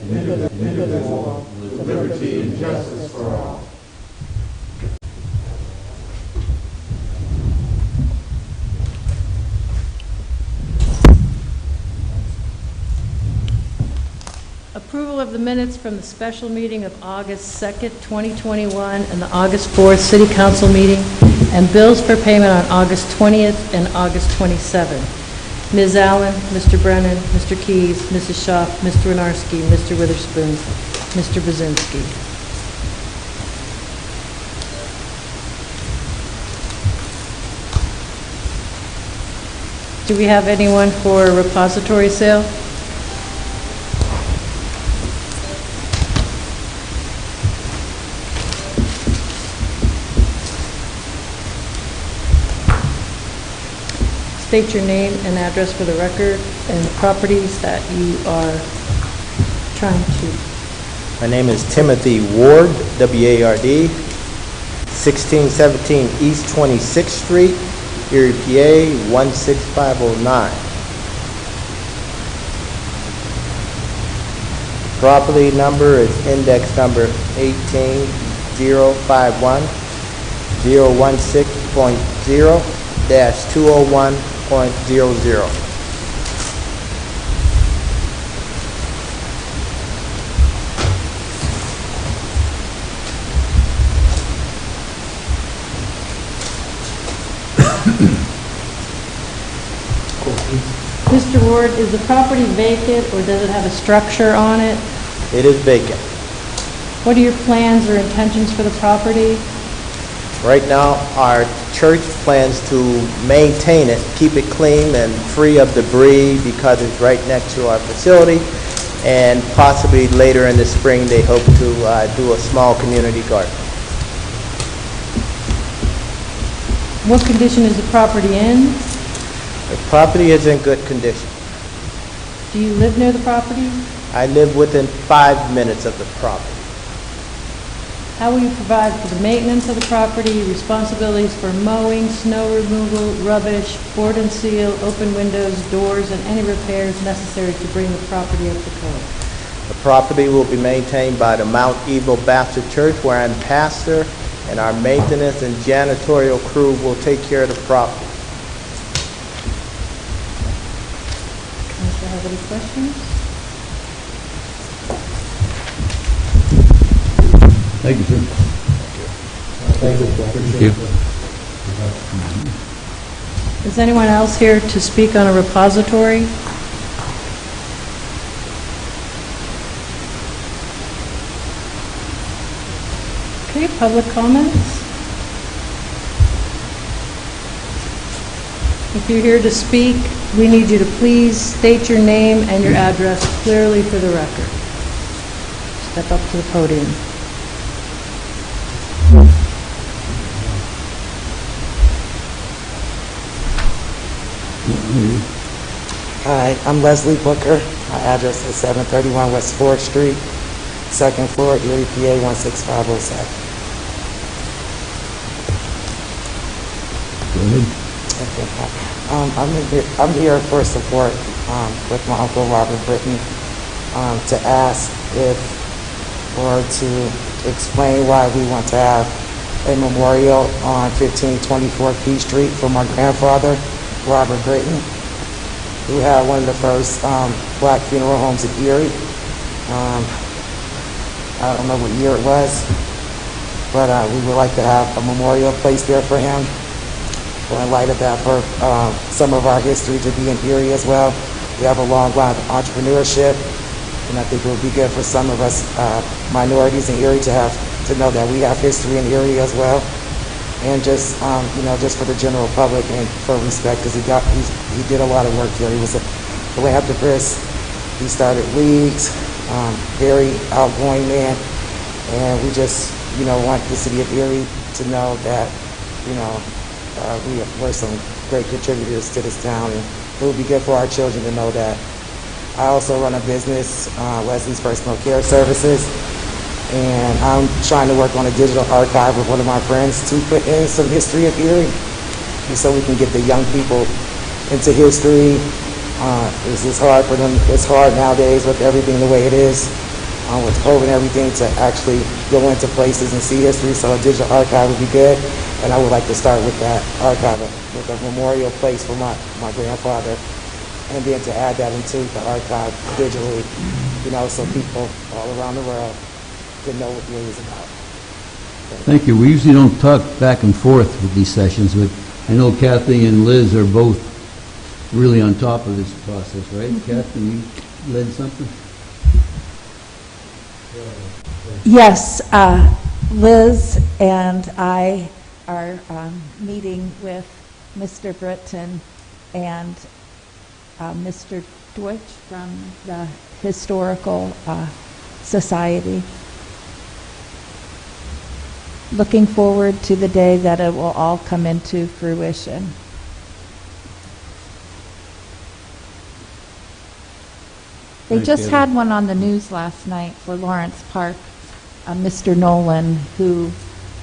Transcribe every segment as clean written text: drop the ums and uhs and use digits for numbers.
indivisible, with liberty and justice for all. Approval of the minutes from the special meeting of August 2nd, 2021, and the August 4th City Council meeting, and bills for payment on August 20th and August 27th. Ms. Allen, Mr. Brennan, Mr. Keyes, Mrs. Schaaf, Mr. Winarski, Mr. Witherspoon, Mr. Brzezinski. Do we have anyone for a repository sale? State your name and address for the record and the properties that you are trying to. My name is Timothy Ward, W-A-R-D, 1617 East 26th Street, Erie, PA, 16509. Property number is index number 18051-016.0-201.00. Mr. Ward, is the property vacant or does it have a structure on it? It is vacant. What are your plans or intentions for the property? Right now, our church plans to maintain it, keep it clean and free of debris because it's right next to our facility, and possibly later in the spring they hope to do a small community garden. What condition is the property in? The property is in good condition. Do you live near the property? I live within 5 minutes of the property. How will you provide for the maintenance of the property, responsibilities for mowing, snow removal, rubbish, board and seal, open windows, doors, and any repairs necessary to bring the property up to code? The property will be maintained by the Mount Evil Baptist Church, where I'm pastor, and our maintenance and janitorial crew will take care of the property. Council have any questions? Thank you, sir. Thank you. Thank you. Is anyone else here to speak on a repository? Okay, public comments? If you're here to speak, we need you to please state your name and your address clearly for the record. Step up to the podium. Hi, I'm Leslie Booker. My address is 731 West 4th Street, second floor, Erie, PA 16507. Go ahead. I'm here for support with my Uncle Robert Britton to ask if, or to explain why we want to have a memorial on 1524 P Street for my grandfather, Robert Britton, who had one of the first black funeral homes in Erie. I don't know what year it was, but we would like to have a memorial placed there for him. So in light of that, for some of our history to be in Erie as well. We have a long line of entrepreneurship, and I think it would be good for some of us minorities in Erie to know that we have history in Erie as well. And just just for the general public and for respect, because he did a lot of work here. He was a philanthropist. He started leagues, very outgoing man, and we just want the city of Erie to know that we're some great contributors to this town, and it would be good for our children to know that. I also run a business, Leslie's Personal Care Services. And I'm trying to work on a digital archive with one of my friends to put in some history of Erie, and so we can get the young people into history. It's hard for them. It's hard nowadays with everything the way it is. with COVID and everything, to actually go into places and see history. So a digital archive would be good. And I would like to start with that archive, with a memorial place for my grandfather, and then to add that into the archive digitally, so people all around the world can know what Lee is about. Thank you. We usually don't talk back and forth with these sessions, but I know Kathy and Liz are both really on top of this process, right? Kathy, you led something? Yes, Liz and I are meeting with Mr. Britton and Mr. Deutsch from the Historical Society. Looking forward to the day that it will all come into fruition. They Thanks, just Kathy. had one on the news last night for Lawrence Park. Mr. Nolan, who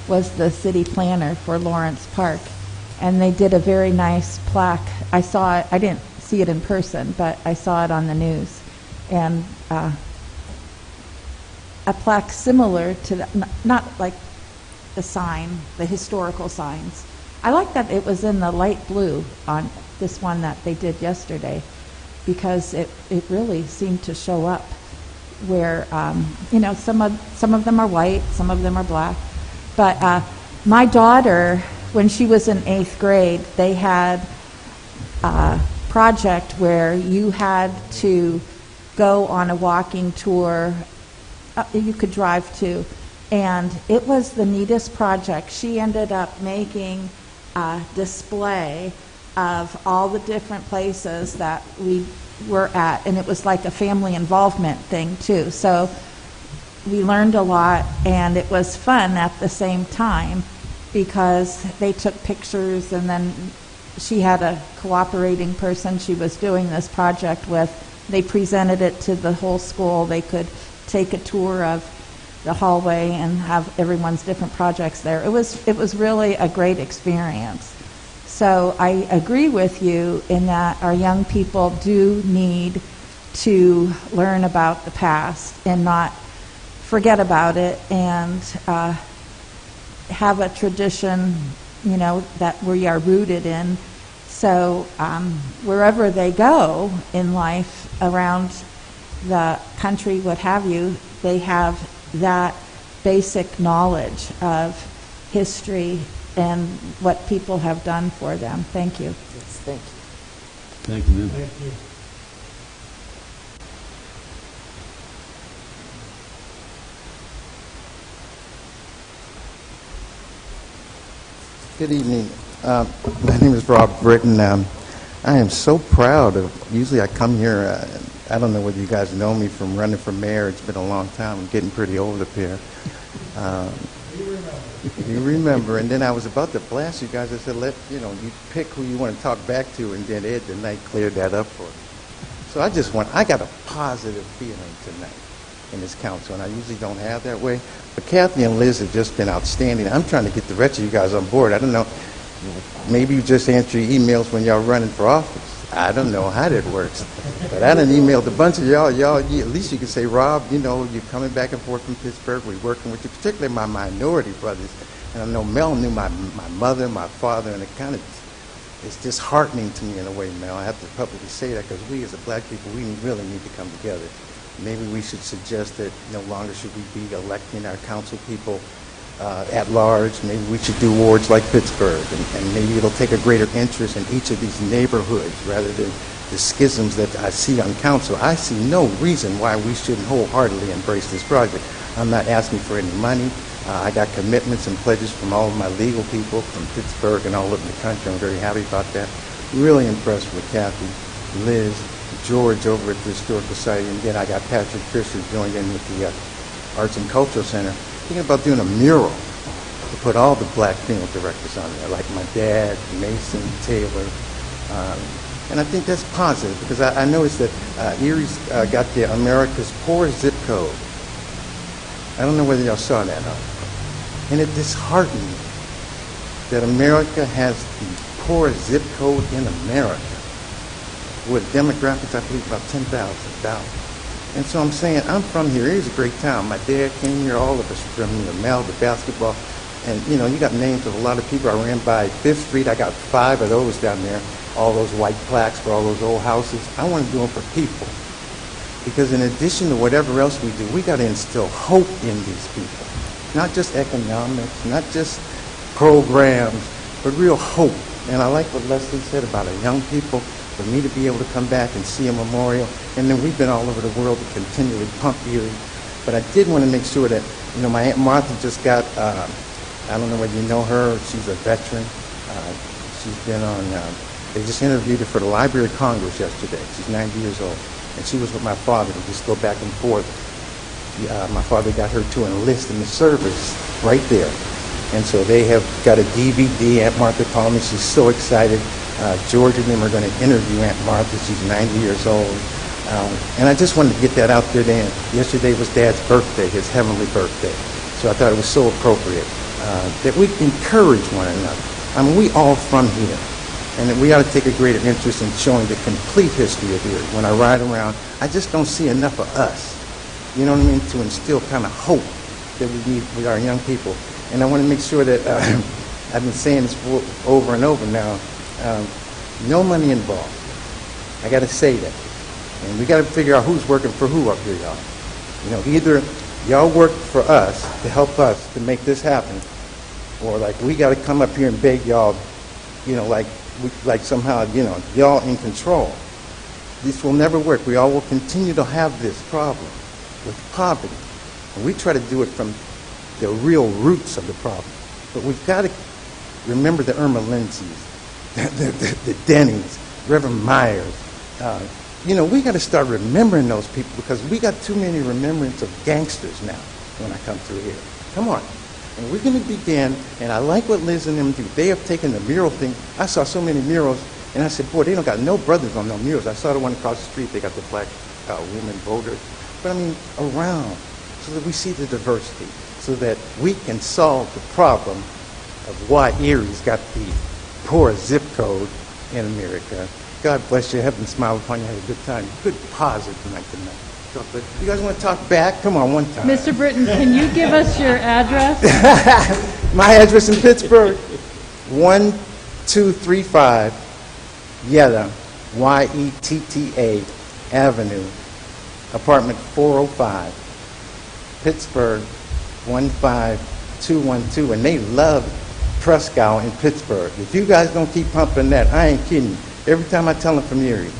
was the city planner for Lawrence Park, and they did a very nice plaque. I saw it, I didn't see it in person, but I saw it on the news. And a plaque similar to, not like the sign, the historical signs. I like that it was in the light blue on this one that they did yesterday, because it really seemed to show up where, some of them are white, some of them are black. But my daughter, when she was in 8th grade, they had a project where you had to go on a walking tour. You could drive too. And it was the neatest project. She ended up making a display of all the different places that we were at, and it was like a family involvement thing too. So we learned a lot, and it was fun at the same time, because they took pictures, and then she had a cooperating person she was doing this project with. They presented it to the whole school. They could take a tour of the hallway and have everyone's different projects there. It was really a great experience. So I agree with you in that our young people do need to learn about the past and not forget about it, and have a tradition, that we are rooted in. So wherever they go in life, around the country, what have you, they have that basic knowledge of history and what people have done for them. Thank you. Yes, thank you. Thank you, ma'am. Thank you. Good evening. My name is Rob Britton. I am so proud of, usually I come here, I don't know whether you guys know me from running for mayor. It's been a long time. I'm getting pretty old up here. You remember. And then I was about to blast you guys. I said, you pick who you want to talk back to, and then Ed tonight cleared that up for me. So I got a positive feeling tonight in this council, and I usually don't have that way. But Kathy and Liz have just been outstanding. I'm trying to get the rest of you guys on board. I don't know, maybe you just answer your emails when y'all running for office. I don't know how that works. But I done emailed a bunch of y'all, at least you can say, Rob, you're coming back and forth from Pittsburgh. We're working with you, particularly my minority brothers. And I know Mel knew my mother, my father, and it's disheartening to me in a way, Mel. I have to publicly say that, because we as a black people, we really need to come together. Maybe we should suggest that no longer should we be electing our council people at large. Maybe we should do wards like Pittsburgh, and maybe it'll take a greater interest in each of these neighborhoods rather than the schisms that I see on council. I see no reason why we shouldn't wholeheartedly embrace this project. I'm not asking for any money. I got commitments and pledges from all of my legal people from Pittsburgh and all over the country. I'm very happy about that. Really impressed with Kathy, Liz, George over at the Historical Society, and then I got Patrick Fisher joined in with the Arts and Cultural Center, thinking about doing a mural to put all the black female directors on there, like my dad, Mason, Taylor, and I think that's positive, because I noticed that Erie's got the America's Poor zip code. I don't know whether y'all saw that, and it disheartened me that America has the poorest zip code in America, with demographics, I believe, about 10,000 dollars. And so I'm saying, I'm from here. It was a great town. My dad came here, all of us from here, Mel, the basketball. And, you know, you got names of a lot of people. I ran by 5th Street. I got 5 of those down there, all those white plaques for all those old houses. I want to do them for people. Because in addition to whatever else we do, we got to instill hope in these people. Not just economics, not just programs, but real hope. And I like what Leslie said about our young people, for me to be able to come back and see a memorial. And then we've been all over the world to continually pump Erie. But I did want to make sure that, you know, my Aunt Martha just got, I don't know whether you know her, she's a veteran. She's been on, they just interviewed her for the Library of Congress yesterday. She's 90 years old. And she was with my father. We just go back and forth. My father got her to enlist in the service right there. And so they have got a DVD. Aunt Martha called me. She's so excited. George and them are going to interview Aunt Martha. She's 90 years old. And I just wanted to get that out there then. Yesterday was Dad's birthday, his heavenly birthday. So I thought it was so appropriate that we encourage one another. I mean, we all from here. And that we ought to take a greater interest in showing the complete history of Erie. When I ride around, I just don't see enough of us. You know what I mean? To instill kind of hope that we need with our young people. And I want to make sure that, I've been saying this over and over now, no money involved. I got to say that. And we got to figure out who's working for who up here, y'all. You know, either y'all work for us to help us to make this happen, or like we got to come up here and beg y'all, you know, like somehow, you know, y'all in control. This will never work. We all will continue to have this problem with poverty. And we try to do it from the real roots of the problem. But we've got to remember the Irma Lindsays, the Dennings, Reverend Myers. You know, we got to start remembering those people, because we got too many remembrance of gangsters now when I come through here. Come on. And we're going to begin, and I like what Liz and them do. They have taken the mural thing. I saw so many murals, and I said, boy, they don't got no brothers on no murals. I saw the one across the street. They got the black women voters. But I mean, around, so that we see the diversity, so that we can solve the problem of why Erie's got the poorest zip code in America. God bless you. Heaven smile upon you. Have a good time. Good positive night tonight. You guys want to talk back? Come on, one time. Mr. Britton, can you give us your address? My address in Pittsburgh, 1235 Yetta, Y-E-T-T-A Avenue, apartment 405, Pittsburgh, 15212. And they love Prescow in Pittsburgh. If you guys don't keep pumping that, I ain't kidding you. Every time I tell them from Erie.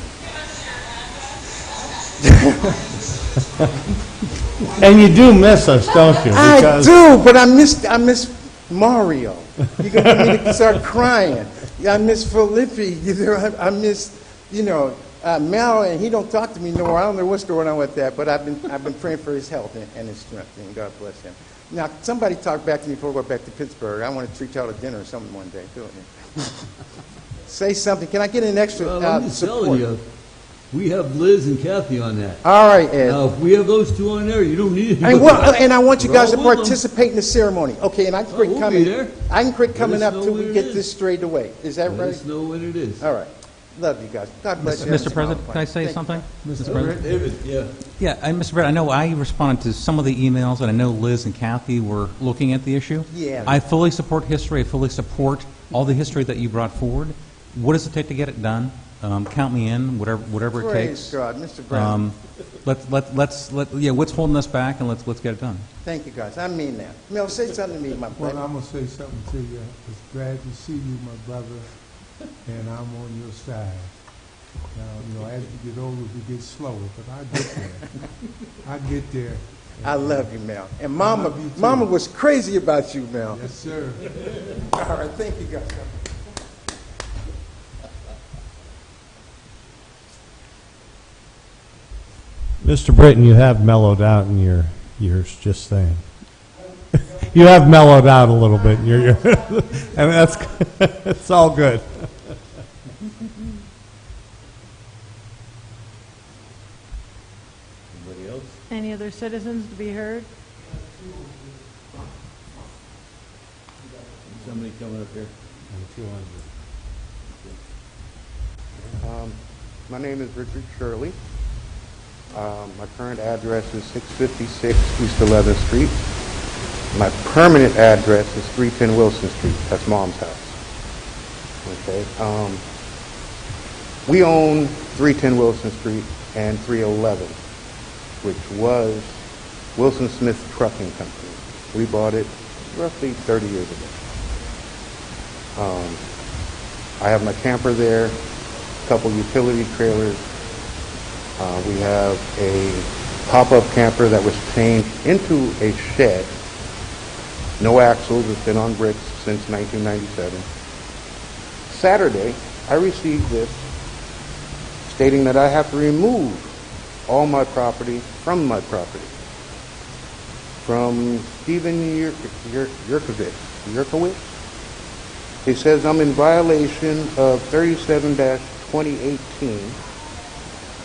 And you do miss us, don't you? I do, but I miss Mario. You're going to get me to start crying. I miss Filippi. I miss, you know, Mel, and he don't talk to me no more. I don't know what's going on with that, but I've been praying for his health and his strength, and God bless him. Now, somebody talk back to me before I go back to Pittsburgh. I want to treat y'all to dinner or something one day. Don't you? Say something. Can I get an extra I'm just support? telling you, we have Liz and Kathy on that. All right, Ed. Now, if we have those two on there, you don't need it. And I want you guys to Roll with them. participate in the ceremony. Okay, and I can quit we'll coming. be there. I can quit coming Let up us till know we when get it this is. straight away. Is that Let right? us know when it is. All right. Love you guys. God bless you. Mr. President, can I say something? Mr. President? David, yeah. Yeah, Mr. President, I know I responded to some of the emails, and I know Liz and Kathy were looking at the issue. Yeah. I fully support history. I fully support all the history that you brought forward. What does it take to get it done? Count me in, whatever it Praise takes. God. Mr. Brown. What's holding us back, and let's get it done. Thank you, guys. I mean that. Mel, say something to me, my Well, friend. I'm going to say something to you. It's glad to see you, my brother, and I'm on your side. Now, you know, as we get older, we get slower, but I get there. I get there. I love you, Mel. And I love you, too. Mama was crazy about you, Mel. Yes, sir. All right. Thank you, guys. Mr. Britton, you have mellowed out in your years, just saying. You have mellowed out a little bit in your years. And that's, it's all good. Anybody else? Any other citizens to be heard? Somebody coming up here? My name is Richard Shirley. My current address is 656 East 11th Street. My permanent address is 310 Wilson Street. That's Mom's house. Okay. We own 310 Wilson Street and 311, which was Wilson Smith Trucking Company. We bought it roughly 30 years ago. I have my camper there, a couple utility trailers. We have a pop-up camper that was changed into a shed. No axles, it's been on bricks since 1997. Saturday, I received this stating that I have to remove all my property from my property. From Stephen Yurkowitz. He says I'm in violation of 37-2018,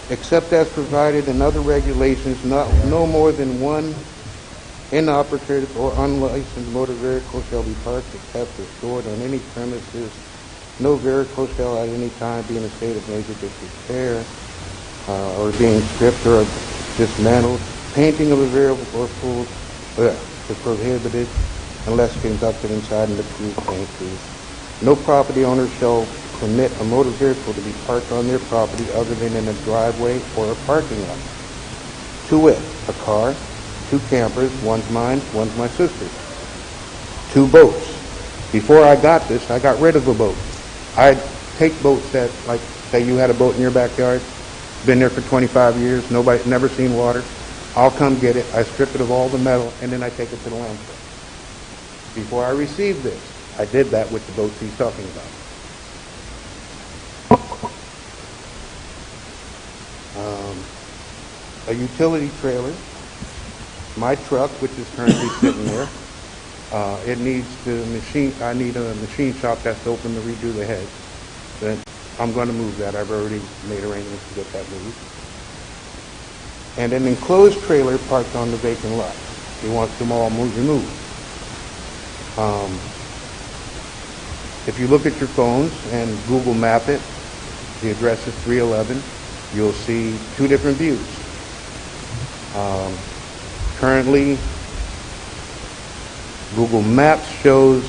except as provided in other regulations, no more than one inoperative or unlicensed motor vehicle shall be parked, kept, or stored on any premises. No vehicle shall at any time be in a state of major disrepair or being stripped or dismantled. Painting of a vehicle or pool is prohibited unless conducted inside an approved paint booth. No property owner shall permit a motor vehicle to be parked on their property other than in a driveway or a parking lot. To wit, a car, 2 campers, one's mine, one's my sister's. 2 boats. Before I got this, I got rid of a boat. I'd take boats that, like, say you had a boat in your backyard, been there for 25 years, nobody, never seen water. I'll come get it, I strip it of all the metal, and then I take it to the landfill. Before I received this, I did that with the boats he's talking about. A utility trailer, my truck, which is currently sitting there, it needs the machine. I need a machine shop that's open to redo the head. Then I'm going to move that. I've already made arrangements to get that moved. And an enclosed trailer parked on the vacant lot. He wants them all removed. If you look at your phones and Google Map it, the address is 311. You'll see 2 different views. Currently, Google Maps shows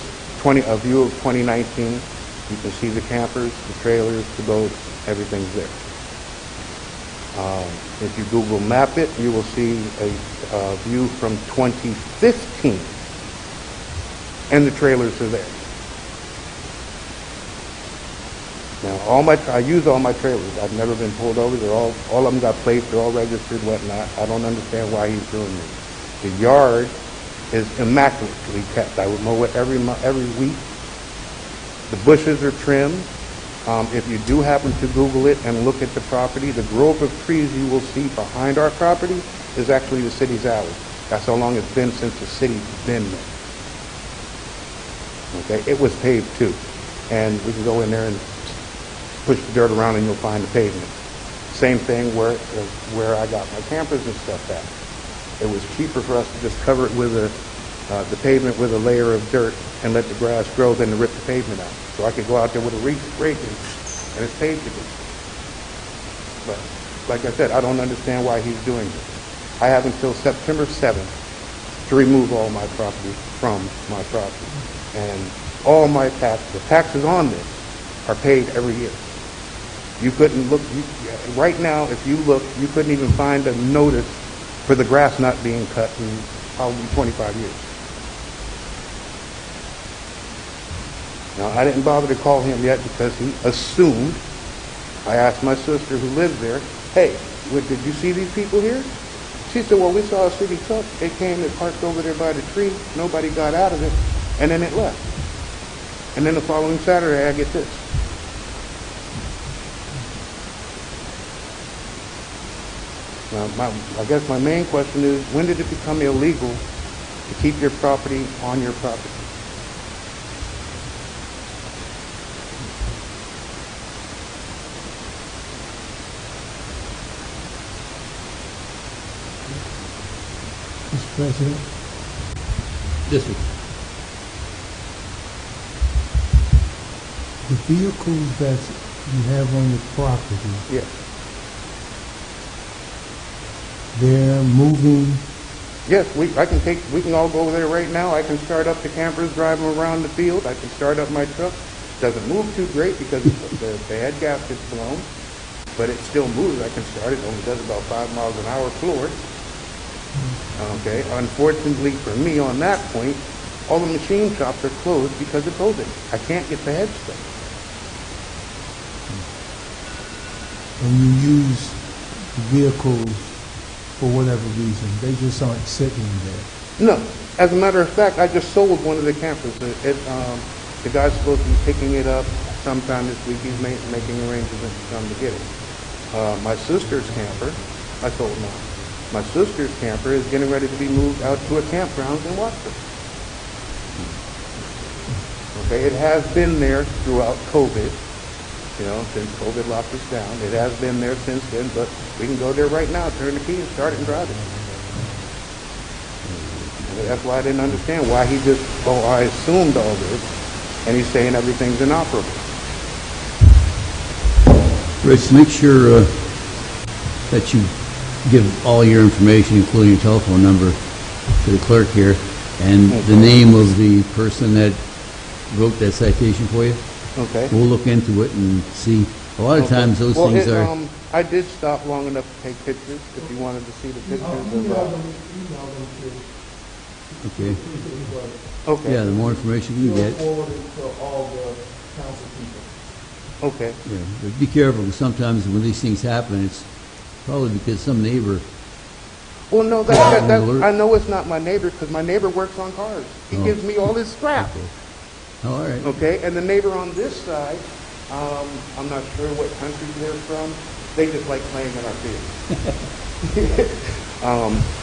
a view of 2019. You can see the campers, the trailers, the boats, everything's there. If you Google Map it, you will see a view from 2015, and the trailers are there. Now, I use all my trailers. I've never been pulled over. All of them got plates. They're all registered, whatnot. I don't understand why he's doing this. The yard is immaculately kept. I would mow it every week. The bushes are trimmed. If you do happen to Google it and look at the property, the grove of trees you will see behind our property is actually the city's alley. That's how long it's been since the city's been there. Okay, it was paved too. And we can go in there and push the dirt around and you'll find the pavement. Same thing where I got my campers and stuff at. It was cheaper for us to just cover it with the pavement with a layer of dirt and let the grass grow than to rip the pavement out. So I could go out there with a rake and it's paved again. But like I said, I don't understand why he's doing this. I have until September 7th to remove all my property from my property. And all my the taxes on this are paid every year. You couldn't look, right now, if you look, you couldn't even find a notice for the grass not being cut in probably 25 years. Now, I didn't bother to call him yet because he assumed. I asked my sister who lives there, hey, did you see these people here? She said, well, we saw a city truck. It came and parked over there by the tree. Nobody got out of it, and then it left. And then the following Saturday, I get this. Now, I guess my main question is, when did it become illegal to keep your property on your property? Mr. President, Yes, sir. the vehicles that you have on your property, Yes. there moving? Yes, we can all go there right now. I can start up the campers, drive them around the field. I can start up my truck. Doesn't move too great because the head gasket's blown, but it still moves. I can start it. Only does about 5 miles an hour floored. Okay. Unfortunately for me, on that point, all the machine shops are closed because of COVID. I can't get the heads done. And you use vehicles for whatever reason, they just aren't sitting there. No. As a matter of fact, I just sold one of the campers. The guy's supposed to be picking it up sometime this week. He's making arrangements to come to get it. My sister's camper, I sold now. My sister's camper is getting ready to be moved out to a campground in Watford. Okay, it has been there throughout COVID, since COVID locked us down. It has been there since then, but we can go there right now, turn the key and start it and drive it. And that's why I didn't understand why he just, I assumed all this, and he's saying everything's inoperable. Rich, make sure that you give all your information, including your telephone number, to the clerk here, and the name of the person that wrote that citation for you. Okay. We'll look into it and see. A lot of times those things are... I did stop long enough to take pictures, if you wanted to see the pictures of... Okay. Okay. Yeah, the more information you get. Okay. Yeah, but be careful, because sometimes when these things happen, it's probably because some neighbor... Well, no, I know it's not my neighbor, because my neighbor works on cars. He gives me all his scrap. Okay. Oh, all right. Okay, and the neighbor on this side, I'm not sure what country they're from. They just like playing in our field.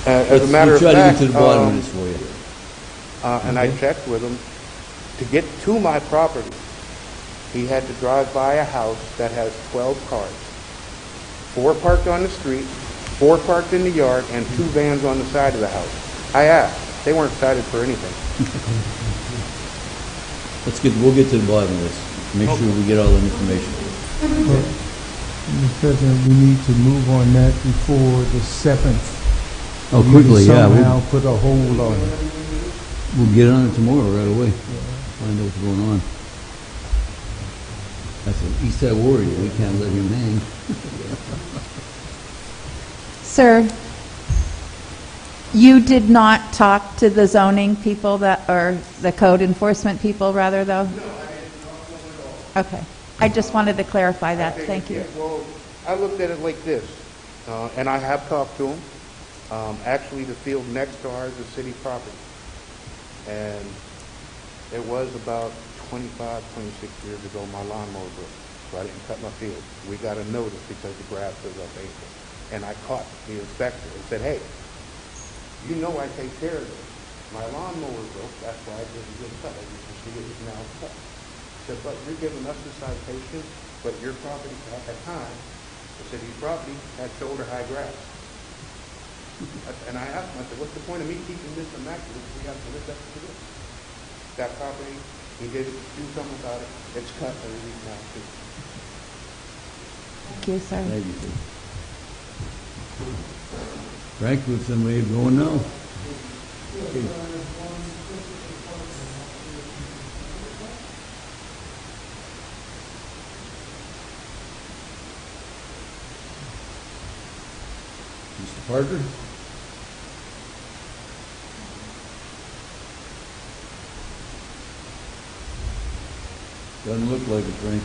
As a matter of We'll try fact, to get to the bottom of this for you. and I checked with him, to get to my property, he had to drive by a house that has 12 cars. 4 parked on the street, 4 parked in the yard, and 2 vans on the side of the house. I asked. They weren't cited for anything. We'll get to the bottom of this. Make sure we get all the information. Mr. President, we need to move on that before the 7th. Oh, quickly, yeah. Somehow put a hold on it. We'll get on it tomorrow right away. Find out what's going on. That's an East Side Warrior. We can't let him hang. Sir, you did not talk to the zoning people or the code enforcement people, rather, though? No, I didn't talk to him at all. Okay. I just wanted to clarify that. Thank you. Well, I looked at it like this, and I have talked to him. Actually, the field next to ours is city property. And it was about 25, 26 years ago my lawnmower broke, so I didn't cut my field. We got a notice because the grass was up April. And I caught the inspector and said, hey, you know I take care of this. My lawnmower broke, that's why I didn't get cut. As you can see, it is now cut. I said, but you're giving us the citation, but your property at that time, the city's property, had shoulder-high grass. And I asked him, I said, what's the point of me keeping this immaculate if we have to live up to this? That property, he did do something about it. It's cut every week now, too. Thank you, sir. Thank you, sir. Frank, with somebody going now? Okay. Mr. Parker? Doesn't look like it, Frank.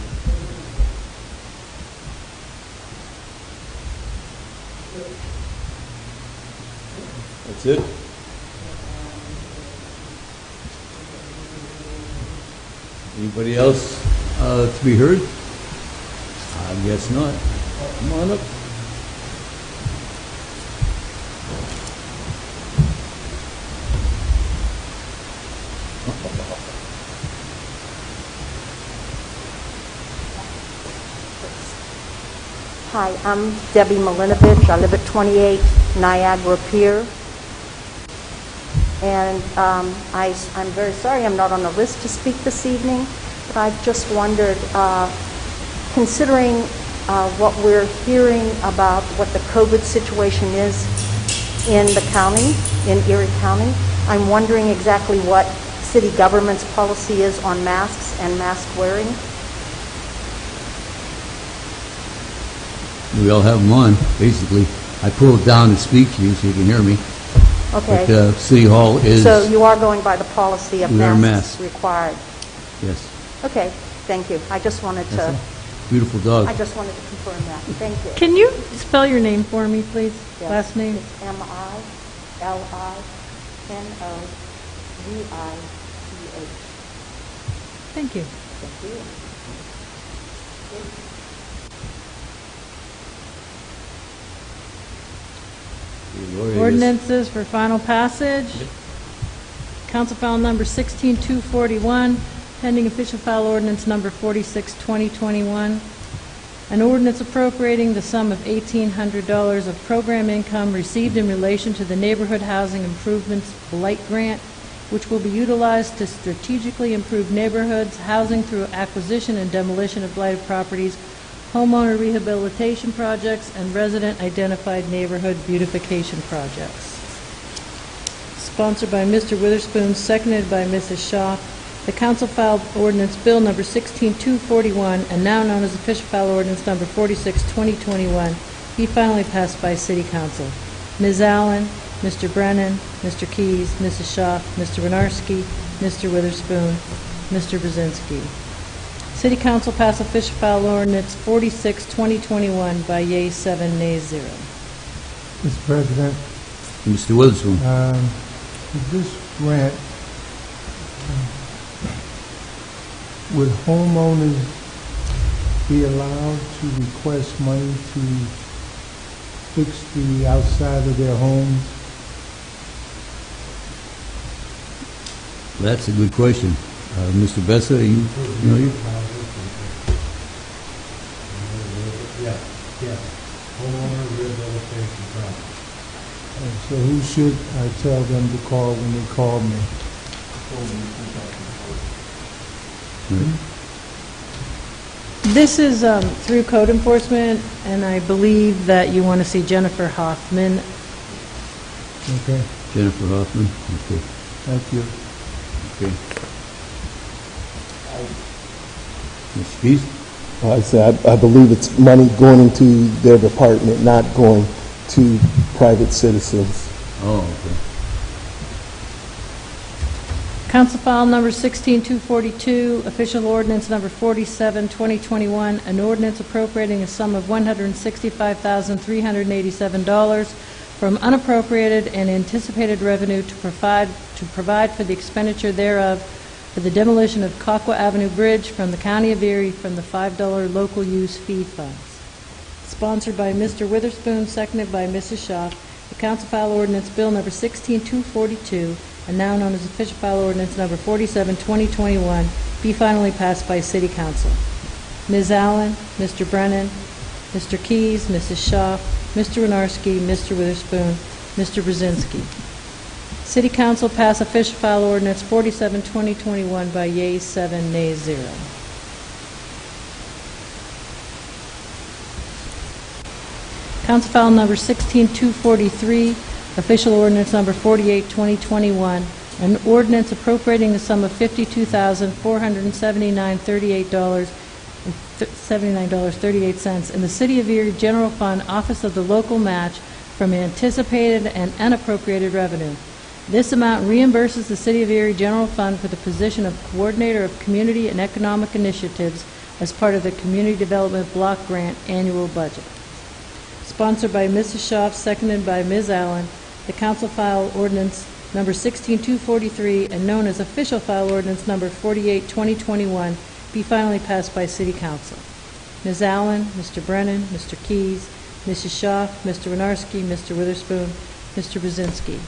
That's it? Anybody else to be heard? I guess not. Come on up. Hi, I'm Debbie Milinovich. I live at 28 Niagara Pier. And I'm very sorry I'm not on the list to speak this evening, but I've just wondered, considering what we're hearing about what the COVID situation is in the county, in Erie County. I'm wondering exactly what city government's policy is on masks and mask wearing. We all have them on, basically. I pulled it down to speak to you so you can hear me. Okay. But City Hall is... So you are going by the policy of We wear masks masks. required? Yes. Okay, thank you. I just wanted That's to, a beautiful dog. I just wanted to confirm that. Thank you. Can you spell your name for me, please? Yes, Last name? It's M-I-L-I-N-O-V-I-C-H. Thank you. Thank you. Ordinances for final passage. Council file number 16241, pending official file ordinance number 46, 2021. An ordinance appropriating the sum of $1,800 of program income received in relation to the Neighborhood Housing Improvements Blight Grant, which will be utilized to strategically improve neighborhoods, housing through acquisition and demolition of blighted properties, homeowner rehabilitation projects, and resident-identified neighborhood beautification projects. Sponsored by Mr. Witherspoon, seconded by Mrs. Shaw. The council filed ordinance bill number 16241, and now known as official file ordinance number 46, 2021, be finally passed by City Council. Ms. Allen, Mr. Brennan, Mr. Keys, Mrs. Shaw, Mr. Winarski, Mr. Witherspoon, Mr. Brzezinski. City Council passed official file ordinance 46, 2021 by yeas 7, nays 0. Mr. President, Mr. Witherspoon. this grant, would homeowners be allowed to request money to fix the outside of their homes? That's a good question. Mr. Bessa, you know you? Yeah, homeowner rehabilitation project. So who should I tell them to call when they call me? This is through code enforcement, and I believe that you want to see Jennifer Hoffman. Okay, Jennifer Hoffman? Okay. thank you. Okay. Mr. Keys? I said, I believe it's money going into their department, not going to private citizens. Oh, okay. Council file number 16242, official ordinance number 47, 2021, an ordinance appropriating a sum of $165,387 from unappropriated and anticipated revenue to provide for the expenditure thereof for the demolition of Coqua Avenue Bridge from the County of Erie from the $5 local use fee funds. Sponsored by Mr. Witherspoon, seconded by Mrs. Shaw, the council file ordinance bill number 16242, and now known as official file ordinance number 47, 2021, be finally passed by City Council. Ms. Allen, Mr. Brennan, Mr. Keys, Mrs. Shaw, Mr. Winarski, Mr. Witherspoon, Mr. Brzezinski. City Council passed official file ordinance 47, 2021 by yeas 7, nays 0. Council file number 16243, official ordinance number 48, 2021, an ordinance appropriating the sum of $52,479.38 in the City of Erie General Fund, Office of the Local Match, from anticipated and unappropriated revenue. This amount reimburses the City of Erie General Fund for the position of Coordinator of Community and Economic Initiatives as part of the Community Development Block Grant annual budget. Sponsored by Mrs. Schaaf, seconded by Ms. Allen, the council file ordinance number 16243 and known as official file ordinance number 48, 2021 be finally passed by City Council. Ms. Allen, Mr. Brennan, Mr. Keys, Mrs. Schaaf, Mr. Winarski, Mr. Witherspoon, Mr. Brzezinski.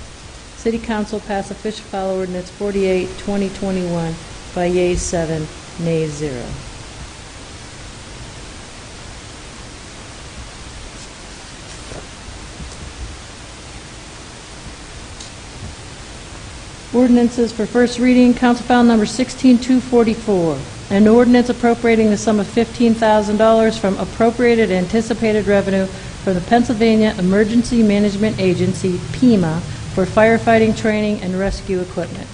City Council passed official file ordinance 48, 2021 by yeas 7, nays 0. Ordinances for first reading, council file number 16244. An ordinance appropriating the sum of $15,000 from appropriated anticipated revenue from the Pennsylvania Emergency Management Agency, PEMA, for firefighting training and rescue equipment.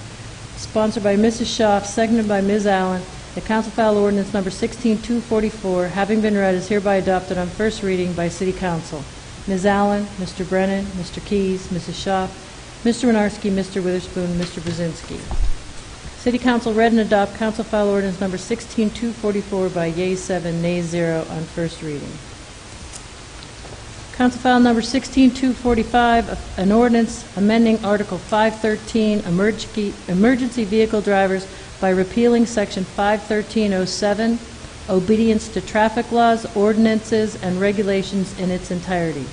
Sponsored by Mrs. Schaaf, seconded by Ms. Allen, the council file ordinance number 16244, having been read, is hereby adopted on first reading by City Council. Ms. Allen, Mr. Brennan, Mr. Keys, Mrs. Schaaf, Mr. Winarski, Mr. Witherspoon, Mr. Brzezinski. City Council read and adopt council file ordinance number 16244 by yeas 7, nays 0 on first reading. Council file number 16245, an ordinance amending Article 513, emergency vehicle drivers, by repealing Section 51307, obedience to traffic laws, ordinances, and regulations in its entirety.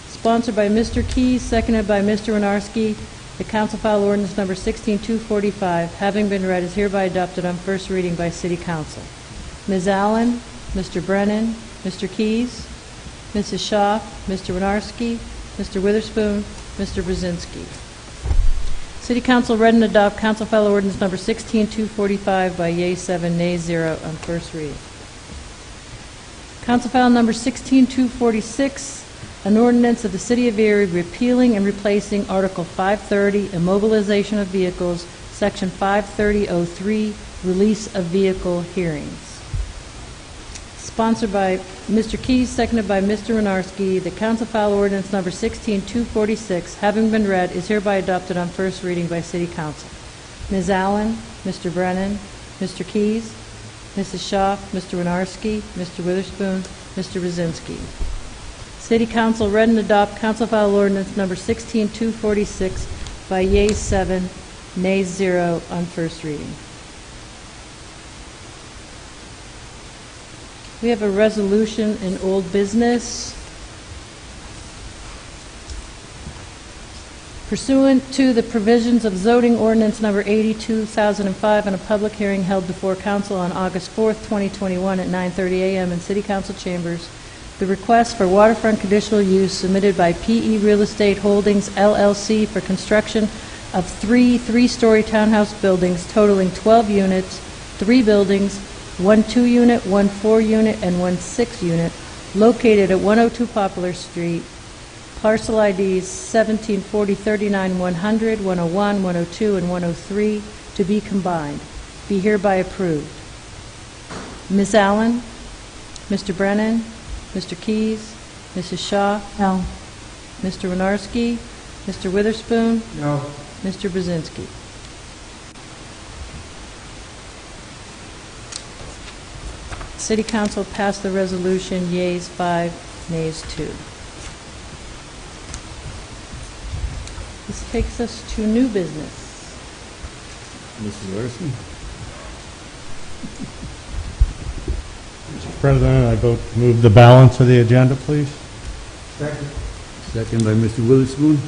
Sponsored by Mr. Keys, seconded by Mr. Winarski, the council file ordinance number 16245, having been read, is hereby adopted on first reading by City Council. Ms. Allen, Mr. Brennan, Mr. Keys, Mrs. Schaaf, Mr. Winarski, Mr. Witherspoon, Mr. Brzezinski. City Council read and adopt council file ordinance number 16245 by yeas 7, nays 0 on first reading. Council file number 16246, an ordinance of the City of Erie repealing and replacing Article 530, immobilization of vehicles, Section 53003, release of vehicle hearings. Sponsored by Mr. Keys, seconded by Mr. Winarski, the council file ordinance number 16246, having been read, is hereby adopted on first reading by City Council. Ms. Allen, Mr. Brennan, Mr. Keys, Mrs. Schaaf, Mr. Winarski, Mr. Witherspoon, Mr. Brzezinski. City Council read and adopt council file ordinance number 16246 by yeas 7, nays 0 on first reading. We have a resolution in old business. Pursuant to the provisions of zoning ordinance number 80, 2005, and a public hearing held before council on August 4th, 2021 at 9:30 a.m. in City Council chambers, the request for waterfront conditional use submitted by PE Real Estate Holdings, LLC, for construction of three-story townhouse buildings totaling 12 units, 3 buildings, 1 2-unit, 1 4-unit, and 1 6-unit, located at 102 Poplar Street, parcel IDs 174039 100, 101, 102, and 103, to be combined, be hereby approved. Ms. Allen, Mr. Brennan, Mr. Keys, Mrs. Shaw, No. Mr. Winarski, Mr. Witherspoon, No. Mr. Brzezinski. City Council passed the resolution, yeas 5, nays 2. This takes us to new business. Mr. Larson? Mr. President, I vote to move the balance of the agenda, please. Second. Second by Mr. Witherspoon.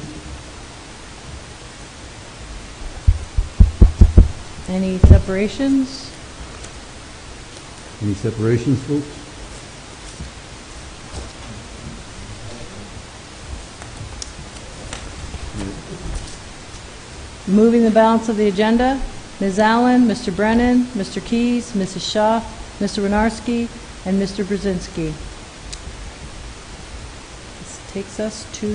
Any separations? Any separations, folks? Moving the balance of the agenda, Ms. Allen, Mr. Brennan, Mr. Keys, Mrs. Shaw, Mr. Winarski, and Mr. Brzezinski. This takes us to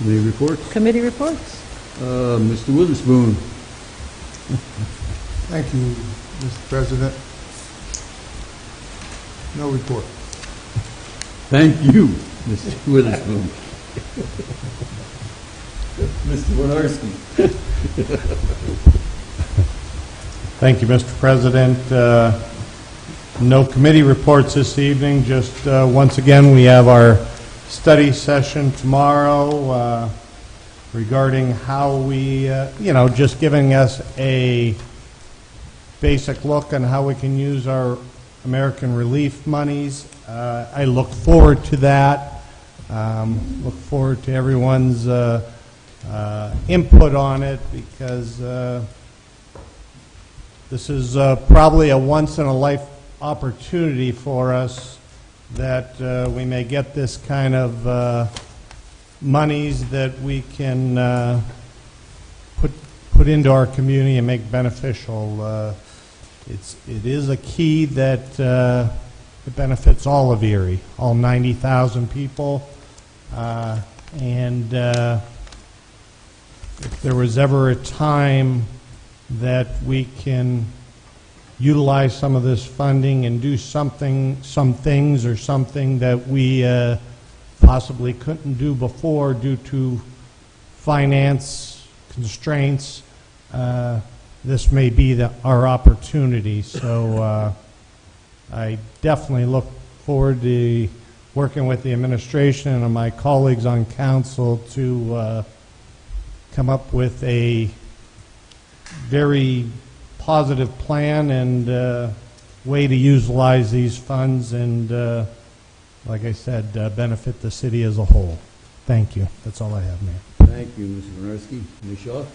Any reports? committee reports. Mr. Witherspoon. Thank you, Mr. President. No report. Thank you, Mr. Witherspoon. Mr. Winarski. Thank you, Mr. President. No committee reports this evening. Just once again, we have our study session tomorrow regarding how we, just giving us a basic look on how we can use our American relief monies. I look forward to that. Look forward to everyone's input on it, because this is probably a once-in-a-life opportunity for us that we may get this kind of monies that we can put into our community and make beneficial. It is a key that it benefits all of Erie, all 90,000 people. And if there was ever a time that we can utilize some of this funding and do some things or something that we possibly couldn't do before due to finance constraints, this may be our opportunity. So I definitely look forward to working with the administration and my colleagues on council to come up with a very positive plan and way to utilize these funds and, like I said, benefit the city as a whole. Thank you. That's all I have, Mayor. Thank you, Mr. Winiarski. Ms. Shaw?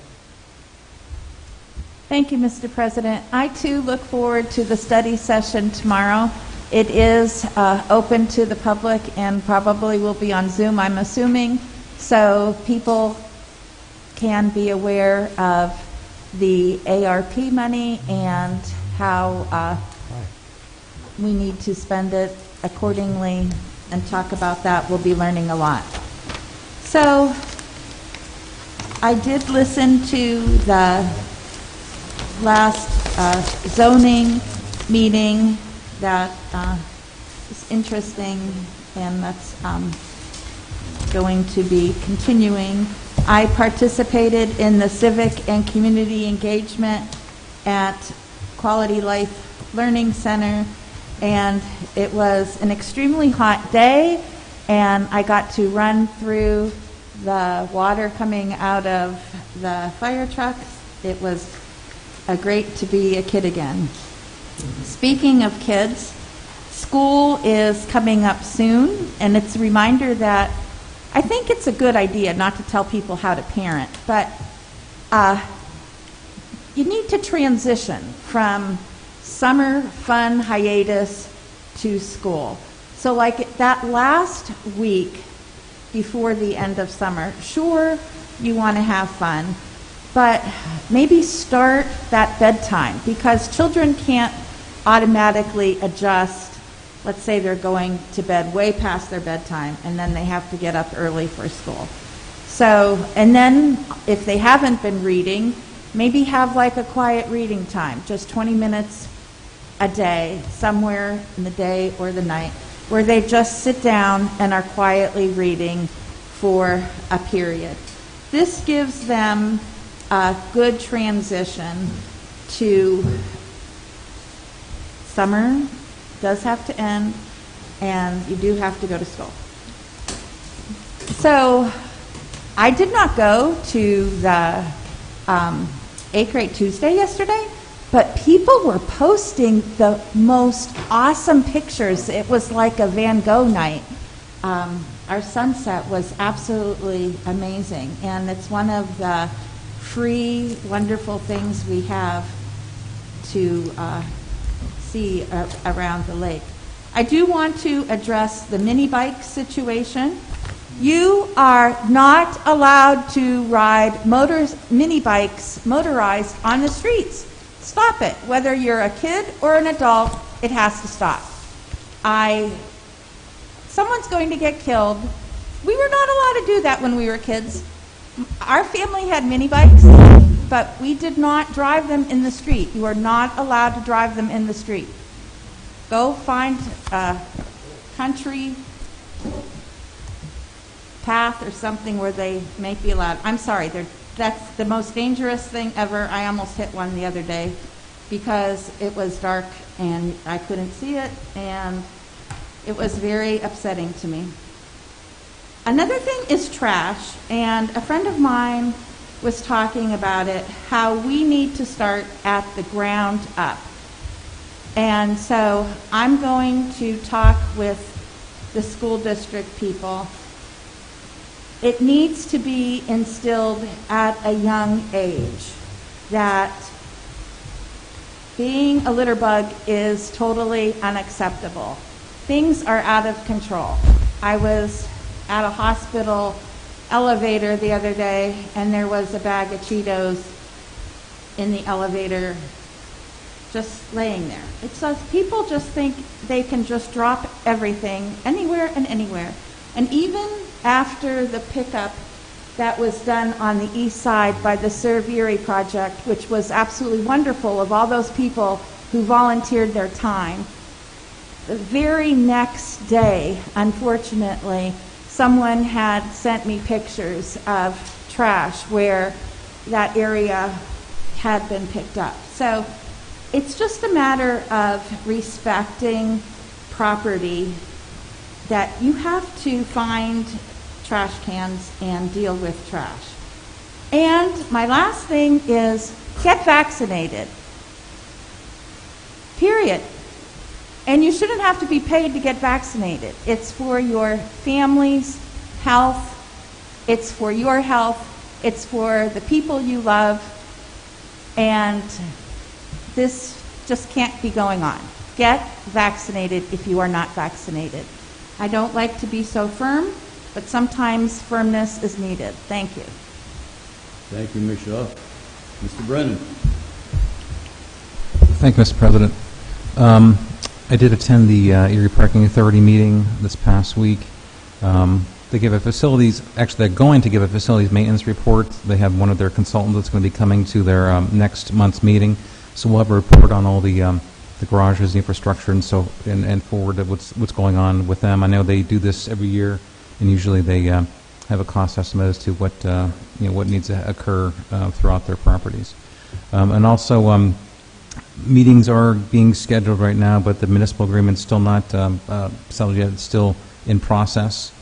Thank you, Mr. President. I, too, look forward to the study session tomorrow. It is open to the public and probably will be on Zoom, I'm assuming, so people can be aware of the ARP money and how we need to spend it accordingly and talk about that. We'll be learning a lot. So I did listen to the last zoning meeting that is interesting, and that's going to be continuing. I participated in the civic and community engagement at Quality Life Learning Center, and it was an extremely hot day, and I got to run through the water coming out of the fire trucks. It was great to be a kid again. Speaking of kids, school is coming up soon, and it's a reminder that I think it's a good idea not to tell people how to parent, but you need to transition from summer fun hiatus to school. So like that last week before the end of summer, sure, you want to have fun, but maybe start that bedtime, because children can't automatically adjust. Let's say they're going to bed way past their bedtime, and then they have to get up early for school. So, and then if they haven't been reading, maybe have like a quiet reading time, just 20 minutes a day, somewhere in the day or the night, where they just sit down and are quietly reading for a period. This gives them a good transition to summer does have to end, and you do have to go to school. So I did not go to the 8th grade Tuesday yesterday, but people were posting the most awesome pictures. It was like a Van Gogh night. Our sunset was absolutely amazing, and it's one of the free, wonderful things we have to see around the lake. I do want to address the mini bike situation. You are not allowed to ride mini bikes motorized on the streets. Stop it. Whether you're a kid or an adult, it has to stop. Someone's going to get killed. We were not allowed to do that when we were kids. Our family had mini bikes, but we did not drive them in the street. You are not allowed to drive them in the street. Go find a country path or something where they may be allowed. I'm sorry, that's the most dangerous thing ever. I almost hit one the other day because it was dark and I couldn't see it, and it was very upsetting to me. Another thing is trash, and a friend of mine was talking about it, how we need to start at the ground up. And so I'm going to talk with the school district people. It needs to be instilled at a young age that being a litter bug is totally unacceptable. Things are out of control. I was at a hospital elevator the other day, and there was a bag of Cheetos in the elevator just laying there. It's people just think they can just drop everything anywhere and anywhere. And even after the pickup that was done on the east side by the Serve Erie project, which was absolutely wonderful, of all those people who volunteered their time, the very next day, unfortunately, someone had sent me pictures of trash where that area had been picked up. So it's just a matter of respecting property, that you have to find trash cans and deal with trash. And my last thing is get vaccinated. Period. And you shouldn't have to be paid to get vaccinated. It's for your family's health. It's for your health. It's for the people you love. And this just can't be going on. Get vaccinated if you are not vaccinated. I don't like to be so firm, but sometimes firmness is needed. Thank you. Thank you, Ms. Shaw. Mr. Brennan. Thank you, Mr. President. I did attend the Erie Parking Authority meeting this past week. They give a facilities, actually they're going to give a facilities maintenance report. They have one of their consultants that's going to be coming to their next month's meeting. So we'll have a report on all the garages, the infrastructure, and and forward of what's going on with them. I know they do this every year, and usually they have a cost estimate as to what what needs to occur throughout their properties. And also, meetings are being scheduled right now, but the municipal agreement's still not settled yet. It's still in process.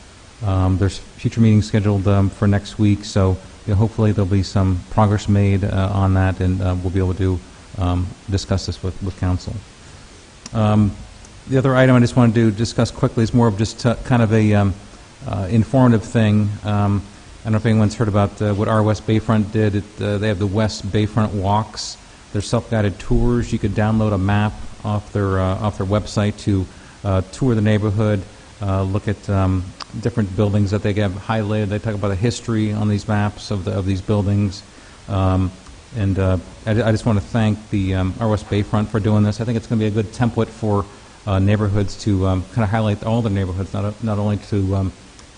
There's future meetings scheduled for next week, so hopefully there'll be some progress made on that, and we'll be able to discuss this with council. The other item I just wanted to discuss quickly is more of just kind of a informative thing. I don't know if anyone's heard about what our West Bayfront did. They have the West Bayfront Walks. They're self-guided tours. You could download a map off their website to tour the neighborhood, look at different buildings that they have highlighted. They talk about the history on these maps of these buildings. And I just want to thank the our West Bayfront for doing this. I think it's going to be a good template for neighborhoods to kind of highlight all the neighborhoods, not only to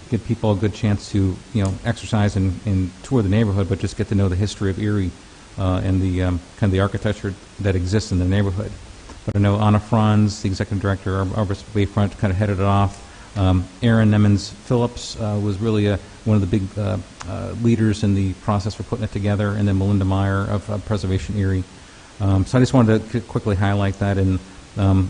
give people a good chance to exercise and tour the neighborhood, but just get to know the history of Erie and the kind of the architecture that exists in the neighborhood. But I know Anna Franz, the executive director of our West Bayfront, kind of headed it off. Aaron Emmons Phillips was really one of the big leaders in the process for putting it together, and then Melinda Meyer of Preservation Erie. So I just wanted to quickly highlight that, and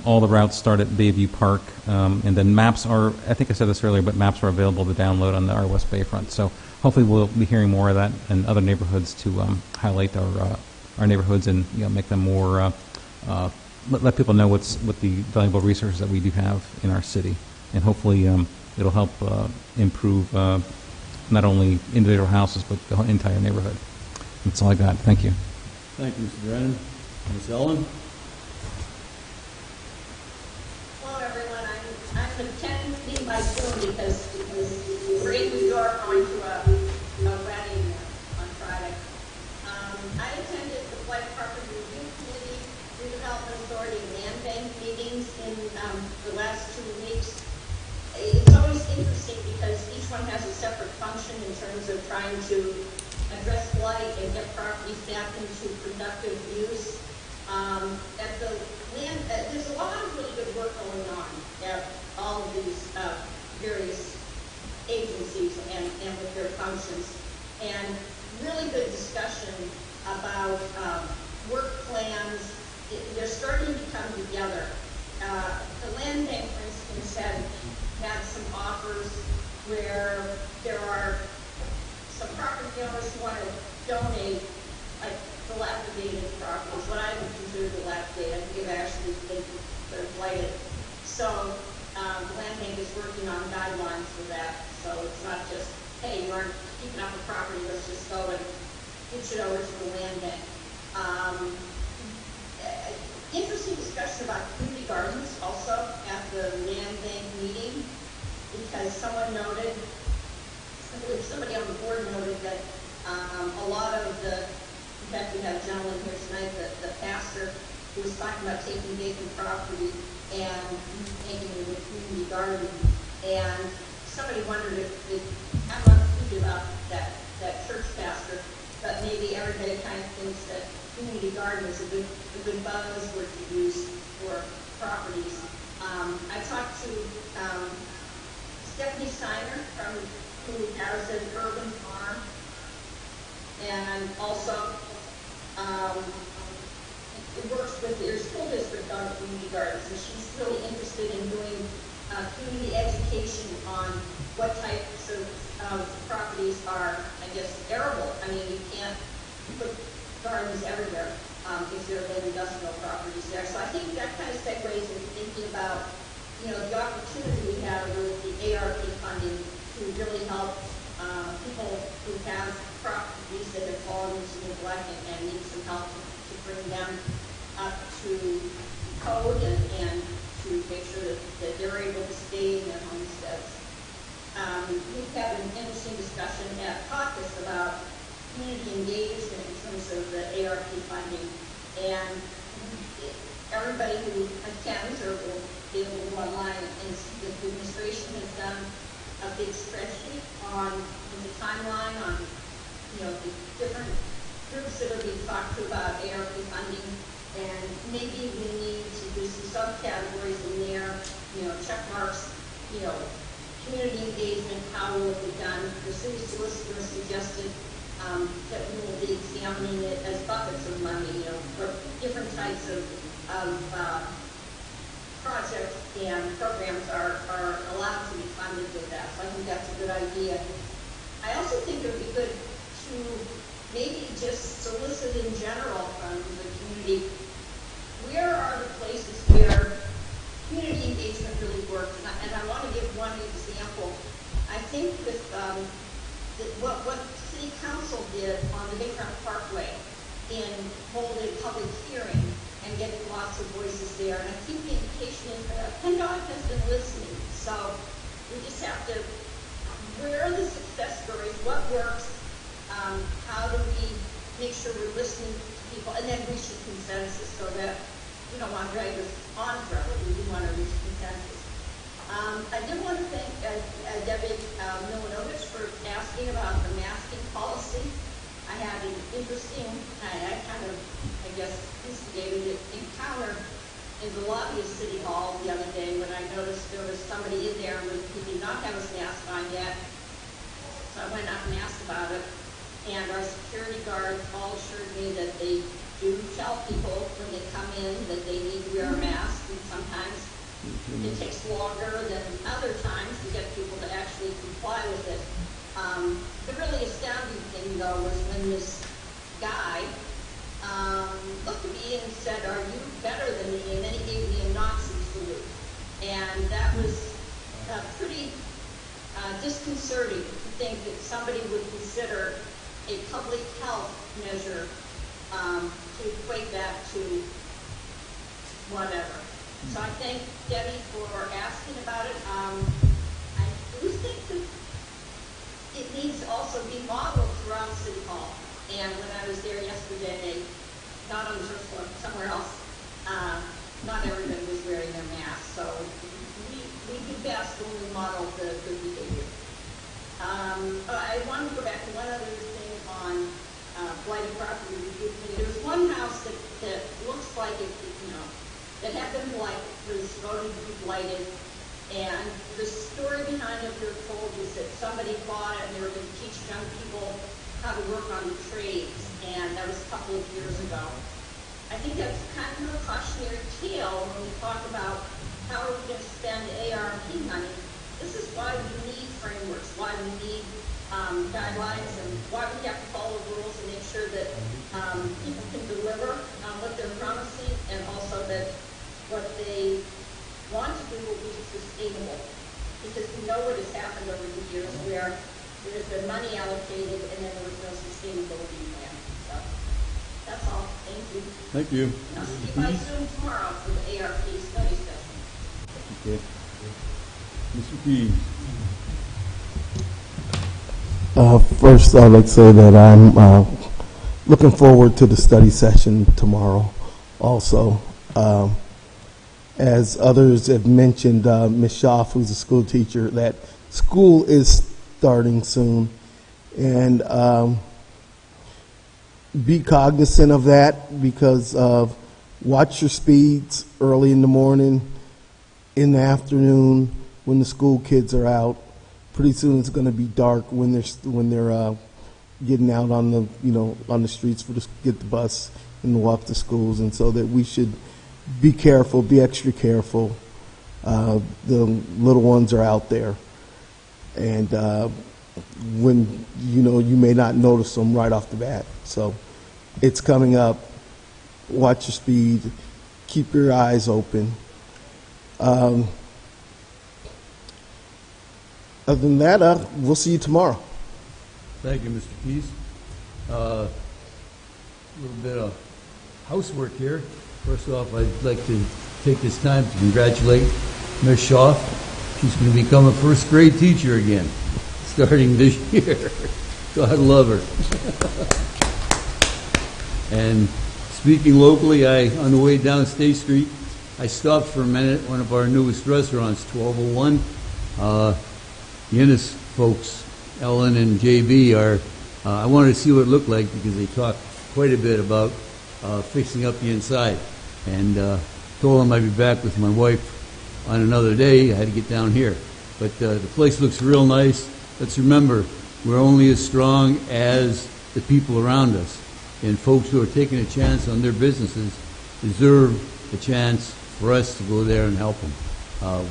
all the routes start at Bayview Park, and then maps are, I think I said this earlier, but maps are available to download on our West Bayfront. So hopefully we'll be hearing more of that in other neighborhoods to highlight our neighborhoods and make them more, let people know what the valuable resources that we do have in our city. And hopefully it'll help improve not only individual houses, but the entire neighborhood. That's all I got. Thank you. Thank you, Mr. Brennan. Ms. Ellen? Hello, everyone. I'm attending by Zoom because Ray and New York going to a wedding on Friday. I attended the Blight Property Review Committee, Redevelopment Authority, and Land Bank meetings in the last 2 weeks. It's always interesting because each one has a separate function in terms of trying to address blight and get properties back into productive use. At the land, there's a lot of really good work going on at all of these various agencies and with their functions, and really good discussion about work plans. They're starting to come together. The land bank, for instance, had some offers where there are some property owners who want to donate like dilapidated properties, what I would consider dilapidated. I think actually they're blighted. So the land bank is working on guidelines for that. So it's not just, hey, you aren't keeping up the property, let's just go and pitch it over to the land bank. Interesting discussion about community gardens also at the land bank meeting, because someone noted, I believe somebody on the board noted that a lot of the, in fact we have a gentleman here tonight, the pastor, who was talking about taking vacant property and making it a community garden. And somebody wondered if I'm not thinking about that church pastor, but maybe everybody kind of thinks that community garden is a good buzzword to use for properties. I talked to Stephanie Steiner, who has an urban farm, and also it works with their school district on community gardens, and she's really interested in doing community education on what types of properties are, I guess, arable. I mean, you can't put gardens everywhere if there are industrial properties there. So I think that kind of segues into thinking about, the opportunity we have with the ARP funding to really help people who have properties that have fallen into neglect and need some help to bring them up to code and to make sure that they're able to stay in their homesteads. We've had an interesting discussion at caucus about community engagement in terms of the ARP funding, and everybody who attends or will be able to go online and see the administration has done a big spreadsheet on the timeline on the different groups that are being talked to about ARP funding, and maybe we need to do some subcategories in there, check marks, community engagement, how will it be done. The city solicitor suggested that we will be examining it as buckets of money, for different types of projects and programs are allowed to be funded with that. So I think that's a good idea. I also think it would be good to maybe just solicit in general from the community, where are the places where community engagement really works? And I want to give one example. I think with what City Council did on the Bayfront Parkway in holding a public hearing and getting lots of voices there. And I think the indication is that PennDOT has been listening. So we just have to, where are the success stories? What works? How do we make sure we're listening to people and then reach a consensus so that we don't want to drag this on forever. We do want to reach consensus. I did want to thank Debbie Milanovich for asking about the masking policy. I had an interesting, I guess, instigated encounter in the lobby of City Hall the other day when I noticed there was somebody in there who did not have his mask on yet. So I went up and asked about it. And our security guards all assured me that they do tell people when they come in that they need to wear a mask, and sometimes it takes longer than other times to get people to actually comply with it. The really astounding thing, though, was when this guy looked at me and said, "Are you better than me?" And then he gave me a Nazi salute. And that was pretty disconcerting to think that somebody would consider a public health measure to equate that to whatever. So I thank Debbie for asking about it. I do think that it needs to also be modeled throughout City Hall. And when I was there yesterday, not on the first floor, somewhere else, not everybody was wearing their masks. So we do best when we model the good behavior. I wanted to go back to one other thing on blighted property review committee. There's one house that looks like it, that had been blighted, was voted to be blighted, and the story behind it, we're told, is that somebody bought it and they were going to teach young people how to work on the trades, and that was a couple of years ago. I think that's kind of a cautionary tale when we talk about how are we going to spend ARP money. This is why we need frameworks, why we need guidelines, and why we have to follow rules and make sure that people can deliver on what they're promising, and also that what they want to do will be sustainable. Because we know what has happened over the years where there's been money allocated and then there was no sustainability plan. So that's all. Thank you. Thank you. I'll see you by Zoom tomorrow for the ARP study session. Okay. Mr. Pease. First, I'd like to say that I'm looking forward to the study session tomorrow. also. As others have mentioned, Ms. Schaaf, who's a school teacher, that school is starting soon. And be cognizant of that, because watch your speeds early in the morning, in the afternoon, when the school kids are out. Pretty soon it's going to be dark when they're getting out on the streets to get the bus and walk to schools, and so that we should be careful, be extra careful. The little ones are out there, and when you may not notice them right off the bat. So it's coming up. Watch your speed. Keep your eyes open. Other than that, we'll see you tomorrow. Thank you, Mr. Keys. A little bit of housework here. First off, I'd like to take this time to congratulate Ms. Schaaf. She's going to become a first grade teacher again, starting this year. God love her. And speaking locally, on the way down State Street, I stopped for a minute at one of our newest restaurants, 1201. Guinness folks, Ellen and JB, I wanted to see what it looked like because they talked quite a bit about fixing up the inside. And told them I'd be back with my wife on another day. I had to get down here. But the place looks real nice. Let's remember, we're only as strong as the people around us. And folks who are taking a chance on their businesses deserve a chance for us to go there and help them.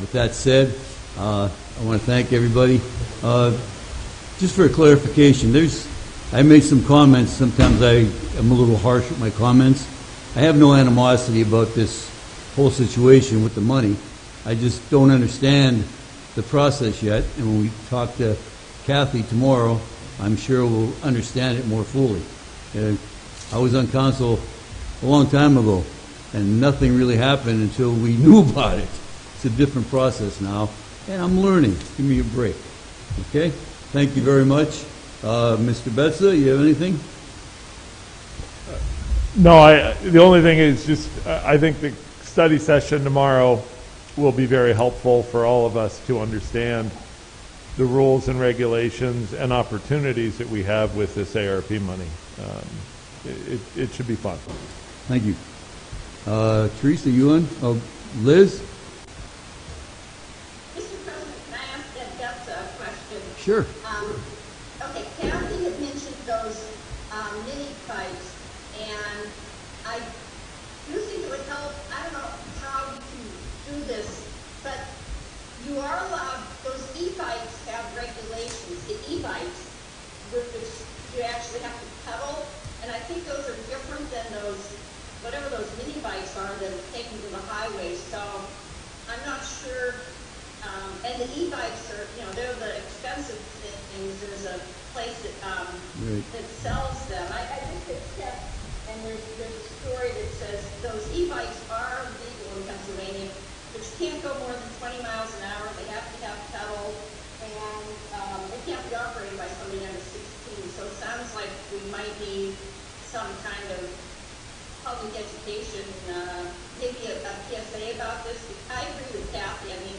With that said, I want to thank everybody. Just for a clarification, I made some comments. Sometimes I am a little harsh with my comments. I have no animosity about this whole situation with the money. I just don't understand the process yet. And when we talk to Kathy tomorrow, I'm sure we'll understand it more fully. I was on council a long time ago, and nothing really happened until we knew about it. It's a different process now, and I'm learning. Give me a break. Okay? Thank you very much. Mr. Betza, you have anything? No, the only thing is just, I think the study session tomorrow will be very helpful for all of us to understand the rules and regulations and opportunities that we have with this ARP money. It should be fun. Thank you. Teresa, you on? Oh, Liz? Mr. President, can I ask that Beth a question? Sure. Okay, Kathy had mentioned those mini bikes, and I do think it would help. I don't know how you can do this, but you are allowed, those e-bikes have regulations. The e-bikes, which you actually have to pedal, and I think those are different than those, whatever those mini bikes are that are taken to the highway. So I'm not sure. And the e-bikes are, they're the expensive things. There's a place that sells them. I think they kept, and there's a story that says those e-bikes are legal in Pennsylvania, but you can't go more than 20 miles an hour. They have to have pedal, and they can't be operated by somebody under 16. So it sounds like we might need some kind of public education, maybe a PSA about this. I agree with Kathy. I mean,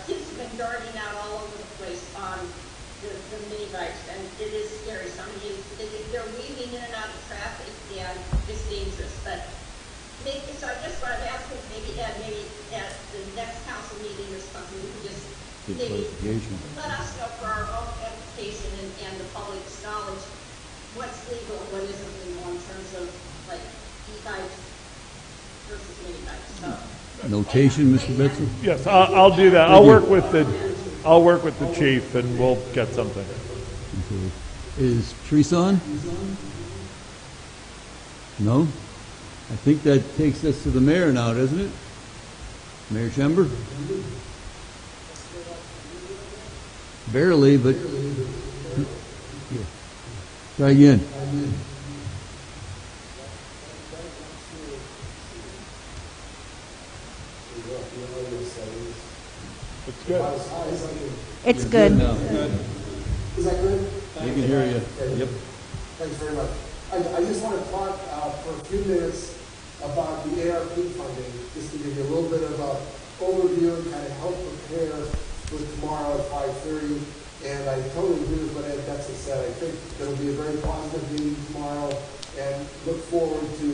kids have been darting out all over the place on the mini bikes, and it is scary. Somebody, they're weaving in and out of traffic, and it's dangerous. But so I just wanted to ask if maybe at the next council meeting or something, we could just maybe let us know for our own education and the public's knowledge what's legal and what isn't legal in terms of like e-bikes versus mini bikes. So. Notation, Mr. Benson? Yes, I'll do that. I'll work with the chief, and we'll get something. Okay. Is Teresa on? No? I think that takes us to the mayor now, doesn't it? Mayor Schember? Barely, but... Yeah. Try again. It's good. It's good. Is that good? You can hear you. Yep. Thanks very much. I just want to talk for a few minutes about the ARP funding, just to give you a little bit of an overview and kind of help prepare for tomorrow at 5:30. And I totally agree with what Ed Betzel said. I think it'll be a very positive meeting tomorrow, and look forward to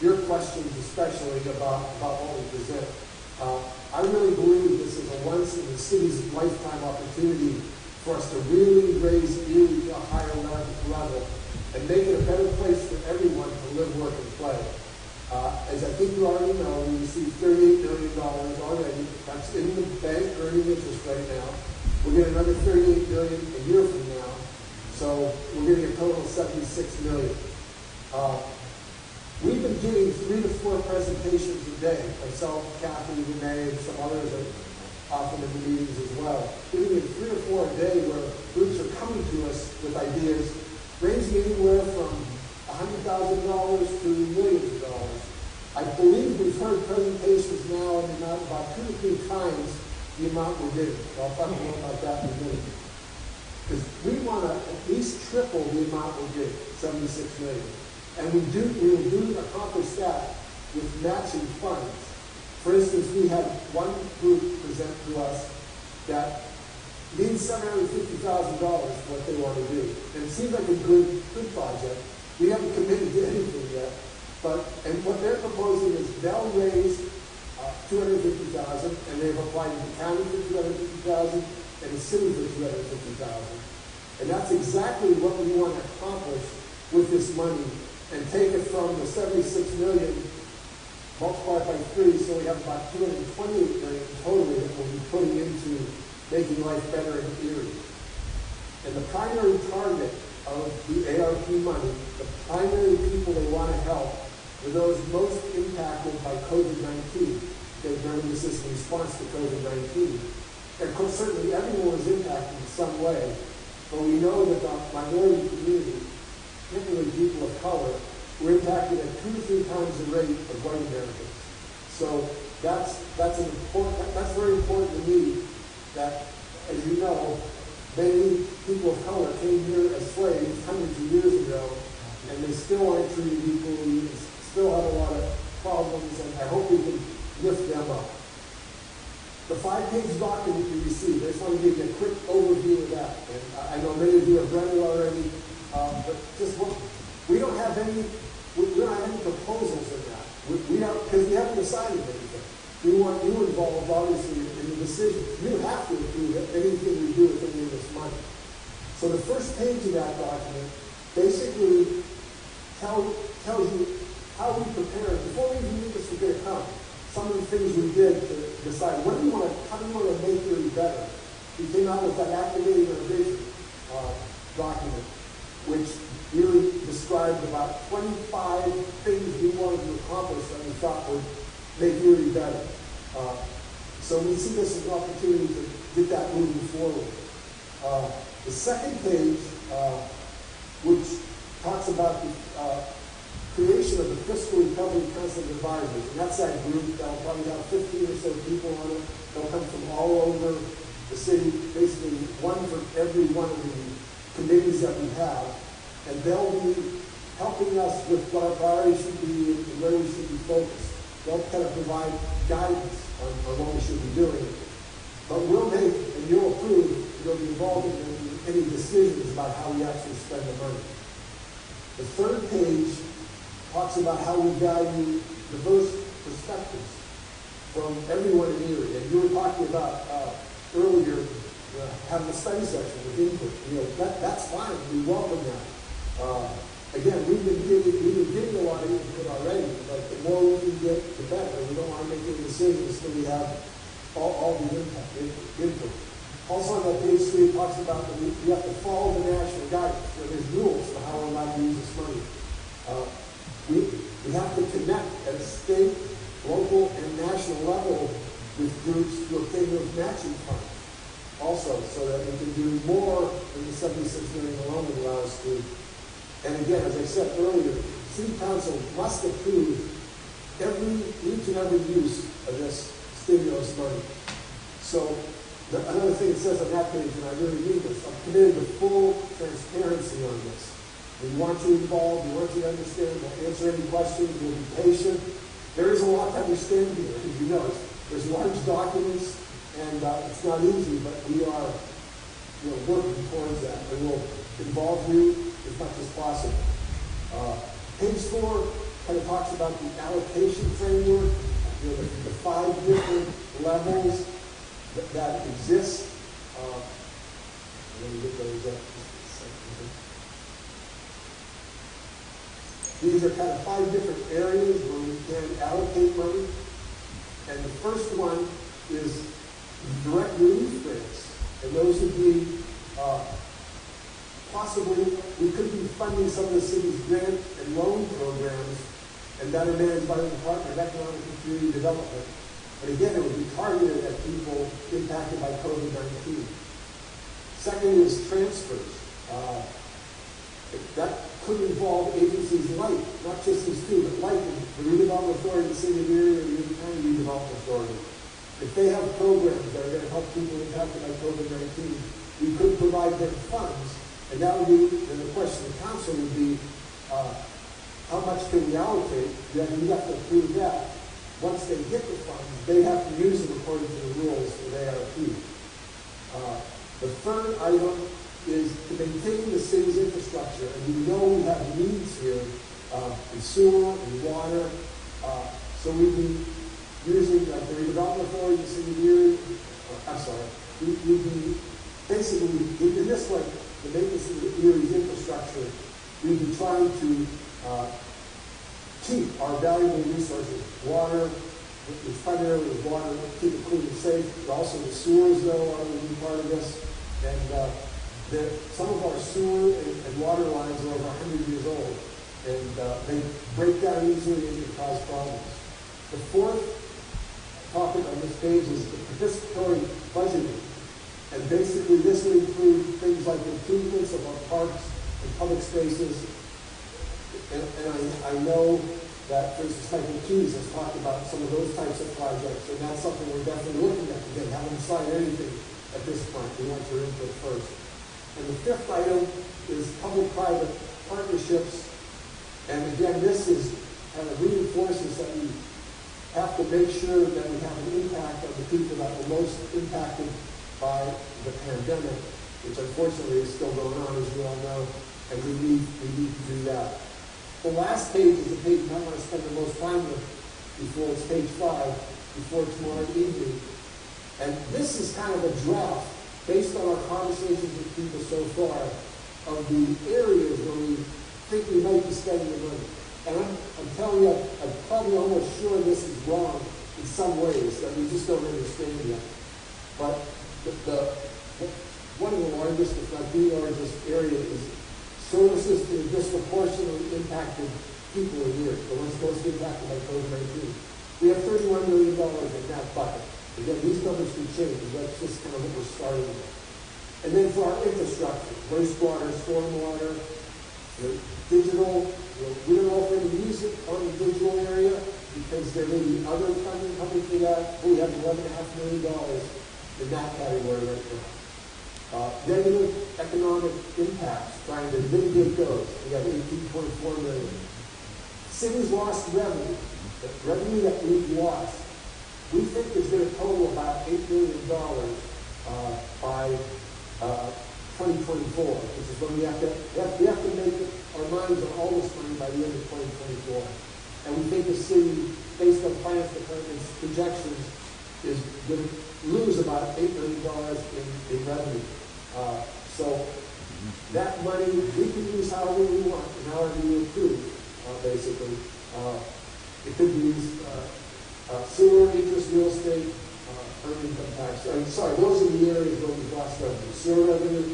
your questions, especially about what we present. I really believe this is a once in the city's lifetime opportunity for us to really raise Erie to a higher level and make it a better place for everyone to live, work, and play. As I think you already know, we received $38 million already. That's in the bank earning interest right now. We'll get another $38 million a year from now. So we're getting a total of $76 million. We've been giving 3 to 4 presentations a day. Myself, Kathy, Renee, and some others are often in the meetings as well. We're giving 3 or 4 a day where groups are coming to us with ideas ranging anywhere from $100,000 to millions of dollars. I believe we've heard presentations now in the amount about 2 to 3 times the amount we're getting. I'll talk more about that in a minute. Because we want to at least triple the amount we're getting, $76 million. And we will accomplish that with matching funds. For instance, we had one group present to us that needs $750,000 for what they want to do. And it seems like a good project. We haven't committed to anything yet. And what they're proposing is they'll raise $250,000, and they've applied to the county for $250,000 and the city for $250,000. And that's exactly what we want to accomplish with this money, and take it from the $76 million, multiplied by 3, so we have about $228 million totally that we'll be putting into making life better in Erie. And the primary target of the ARP money, the primary people they want to help, are those most impacted by COVID-19. They've done this as a response to COVID-19. And of course, certainly everyone was impacted in some way, but we know that the minority community, particularly people of color, were impacted at 2 to 3 times the rate of white Americans. So that's very important to me, that, as you know, many people of color came here as slaves hundreds of years ago, and they still aren't treated equally, still have a lot of problems, and I hope we can lift them up. The 5-page document you received, I just want to give you a quick overview of that. And I know many of you have read it already, but just look. We don't have any proposals in that. Because we haven't decided anything. We want you involved, obviously, in the decision. You have to approve anything we do with any of this money. So the first page of that document basically tells you how we prepare. Before we even knew this was going to come, some of the things we did to decide how do you want to make Erie better. We came out with that Activating Our Vision document, which really described about 25 things we wanted to accomplish that we thought would make Erie better. So we see this as an opportunity to get that moving forward. The second page, which talks about the creation of the Fiscal Recovery Council of Advisors, and that's that group that'll probably have 15 or so people on it. They'll come from all over the city, basically one for every one of the committees that we have, and they'll be helping us with what our priorities should be and where we should be focused. They'll kind of provide guidance on what we should be doing. But we'll make, and you'll approve, you'll be involved in any decisions about how we actually spend the money. The third page talks about how we value diverse perspectives from everyone in Erie. And you were talking about earlier having a study session with input. That's fine. We welcome that. Again, we've been getting a lot of input already, but the more we can get, the better. We don't want to make any decisions until we have all the input. Also on that page 3, it talks about that we have to follow the national guidance. So there's rules for how we're allowed to use this money. We have to connect at a state, local, and national level with groups to obtain those matching funds also, so that we can do more than the $76 million alone would allow us to. And again, as I said earlier, City Council must approve each and every use of this stimulus money. So another thing it says on that page, and I really mean this, I'm committed to full transparency on this. We want you involved, we want you to understand, we'll answer any questions, we'll be patient, There is a lot to understand here, as you know. There's large documents, and it's not easy, but we are working towards that, and we'll involve you as much as possible. Page 4 kind of talks about the allocation framework, the 5 different levels that exist. Let me get those up just a second. These are kind of 5 different areas where we can allocate money. And the first one is direct relief grants. And those would be possibly, we could be funding some of the city's grant and loan programs, and that are managed by the Department of Economic and Community Development. But again, it would be targeted at people impacted by COVID-19. Second is transfers. That could involve agencies like, not just these two, but like the Redevelopment Authority, the City of Erie, or the Erie County Redevelopment Authority. If they have programs that are going to help people impacted by COVID-19, we could provide them funds, and that would be, and the question of the council would be, how much can we allocate? Then we have to approve that. Once they get the funds, they have to use them according to the rules for the ARP. The third item is to maintain the city's infrastructure, and we know we have needs here in sewer and water, so we'd be using the Redevelopment Authority, the City of Erie, we'd be basically, in this way, the maintenance of the Erie's infrastructure, we'd be trying to keep our valuable resources, water, it's primarily the water, keep it clean and safe, but also the sewers, though, are going to be part of this, and some of our sewer and water lines are over 100 years old, and they break down easily and can cause problems. The fourth topic on this page is the participatory budgeting. And basically this would include things like improvements of our parks and public spaces. And I know that, for instance, Michael Keys has talked about some of those types of projects, and that's something we're definitely looking at. Again, haven't decided anything at this point. We want your input first. And the fifth item is public-private partnerships. And again, this is kind of reinforces that we have to make sure that we have an impact on the people that were most impacted by the pandemic, which unfortunately is still going on, as you all know, and we need to do that. The last page is the page I want to spend the most time with before it's page 5, before tomorrow evening. And this is kind of a draft, based on our conversations with people so far, of the areas where we think we might be spending the money. And I'm telling you, I'm probably almost sure this is wrong in some ways that we just don't understand yet. But one of the largest, if not the largest area is services to the disproportionately impacted people in Europe, the ones most impacted by COVID-19. We have $31 million in that bucket. Again, these numbers can change, but that's just kind of what we're starting with. And then for our infrastructure, wastewater, stormwater, digital, we don't know if we're going to use it on the digital area because there may be other funding coming for that. We have $11.5 million in that category right now. Negative economic impacts, trying to mitigate those. We have $18.4 million. Cities lost revenue. The revenue that we've lost, we think is going to total about $8 million by 2024, which is when we have to make our minds on all this money by the end of 2024. And we think the city, based on finance department's projections, is going to lose about $8 million in revenue. So that money we can use however we want and however we approve, basically. It could be used sewer, interest, real estate, earned income tax. Those are the areas where we've lost revenue. Sewer revenue,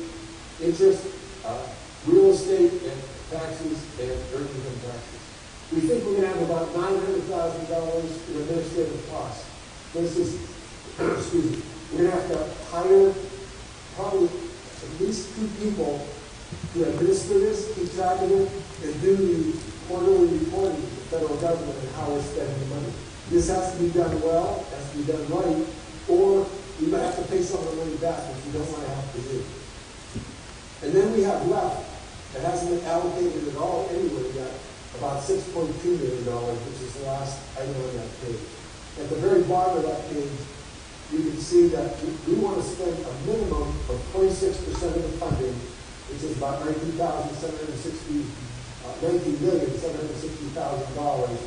interest, real estate, and taxes, and earned income taxes. We think we're going to have about $900,000 in administrative costs. This is, excuse me, we're going to have to hire probably at least 2 people to administer this, keep track of it, and do the quarterly reporting to the federal government and how we're spending the money. This has to be done well, has to be done right, or we might have to pay some of the money back, which we don't want to have to do. And then we have left, that hasn't been allocated at all anywhere yet, about $6.2 million, which is the last item on that page. At the very bottom of that page, you can see that we want to spend a minimum of 26% of the funding, which is about $19,760,000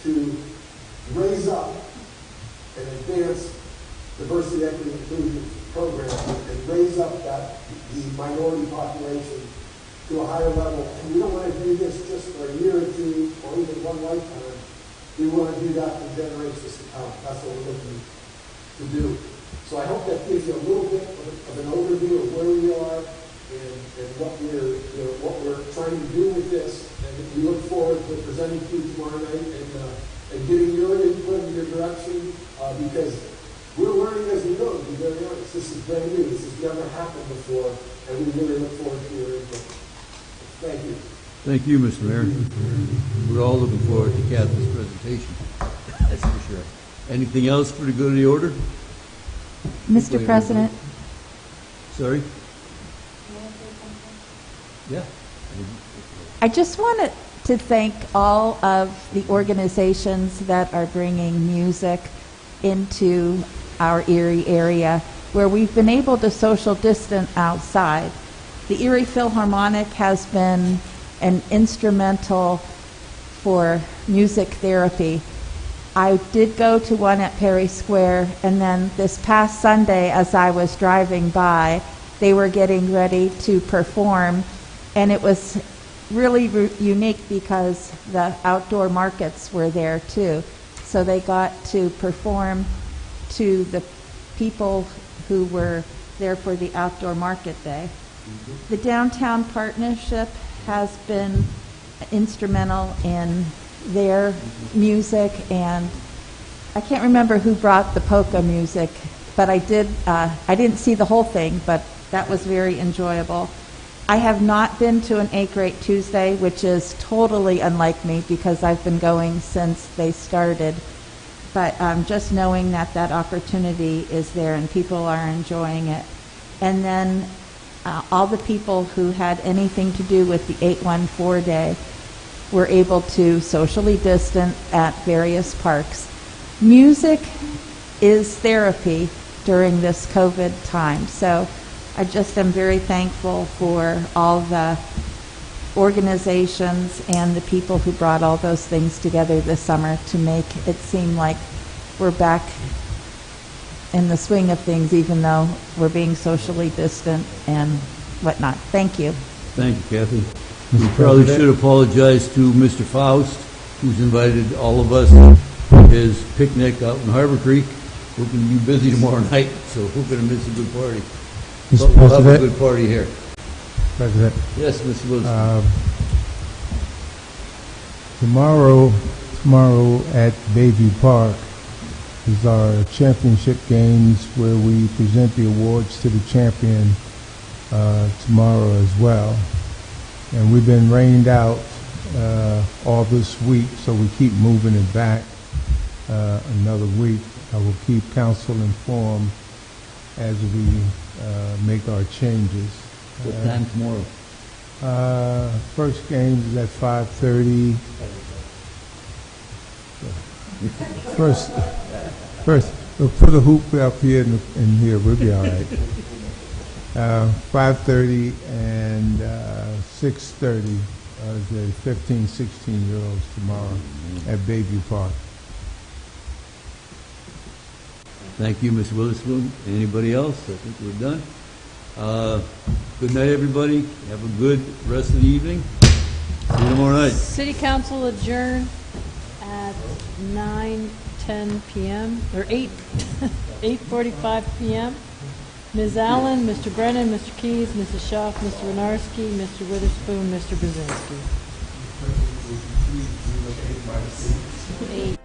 to raise up and advance diversity, equity, and inclusion programs and raise up the minority population to a higher level. And we don't want to do this just for a year or two or even one lifetime. We want to do that for generations to come. That's what we're looking to do. So I hope that gives you a little bit of an overview of where we are and what we're trying to do with this. And we look forward to presenting to you tomorrow night and getting your input and your direction because we're learning as we go, to be very honest. This is brand new. This has never happened before, and we really look forward to your input. Thank you. Thank you, Mr. Mayor. We're all looking forward to Kathy's presentation. That's for sure. Anything else for the good of the order? Mr. President, Sorry? Yeah. I just wanted to thank all of the organizations that are bringing music into our Erie area where we've been able to social distance outside. The Erie Philharmonic has been an instrumental for music therapy. I did go to one at Perry Square, and then this past Sunday as I was driving by, they were getting ready to perform, and it was really unique because the outdoor markets were there too. So they got to perform to the people who were there for the outdoor market day. The downtown partnership has been instrumental in their music, and I can't remember who brought the polka music, but I didn't see the whole thing, but that was very enjoyable. I have not been to an 8 Great Tuesday, which is totally unlike me because I've been going since they started. But just knowing that that opportunity is there and people are enjoying it. And then all the people who had anything to do with the 814 Day were able to socially distance at various parks. Music is therapy during this COVID time. So I just am very thankful for all the organizations and the people who brought all those things together this summer to make it seem like we're back in the swing of things, even though we're being socially distant and whatnot. Thank you. Thank you, Kathy. We probably should apologize to Mr. Faust, who's invited all of us to his picnic out in Harbor Creek. We're going to be busy tomorrow night, so we're going to miss a good party. But we'll have a good party here. President. Yes, Mr. Wilson. Tomorrow at Bayview Park is our championship games where we present the awards to the champion tomorrow as well. And we've been rained out all this week, so we keep moving it back another week. I will keep council informed as we make our changes. What time tomorrow? First game is at 5:30. First, we'll put a hoop up here in here. We'll be all right. 5:30 and 6:30 the 15, 16-year-olds tomorrow at Bayview Park. Thank you, Ms. Witherspoon. Anybody else? I think we're done. Good night, everybody. Have a good rest of the evening. See you tomorrow night. City Council adjourned at 9:10 p.m. or 8:45 p.m. Ms. Allen, Mr. Brennan, Mr. Keys, Mrs. Schaaf, Mr. Winarski, Mr. Witherspoon, Mr. Brzezinski. 8.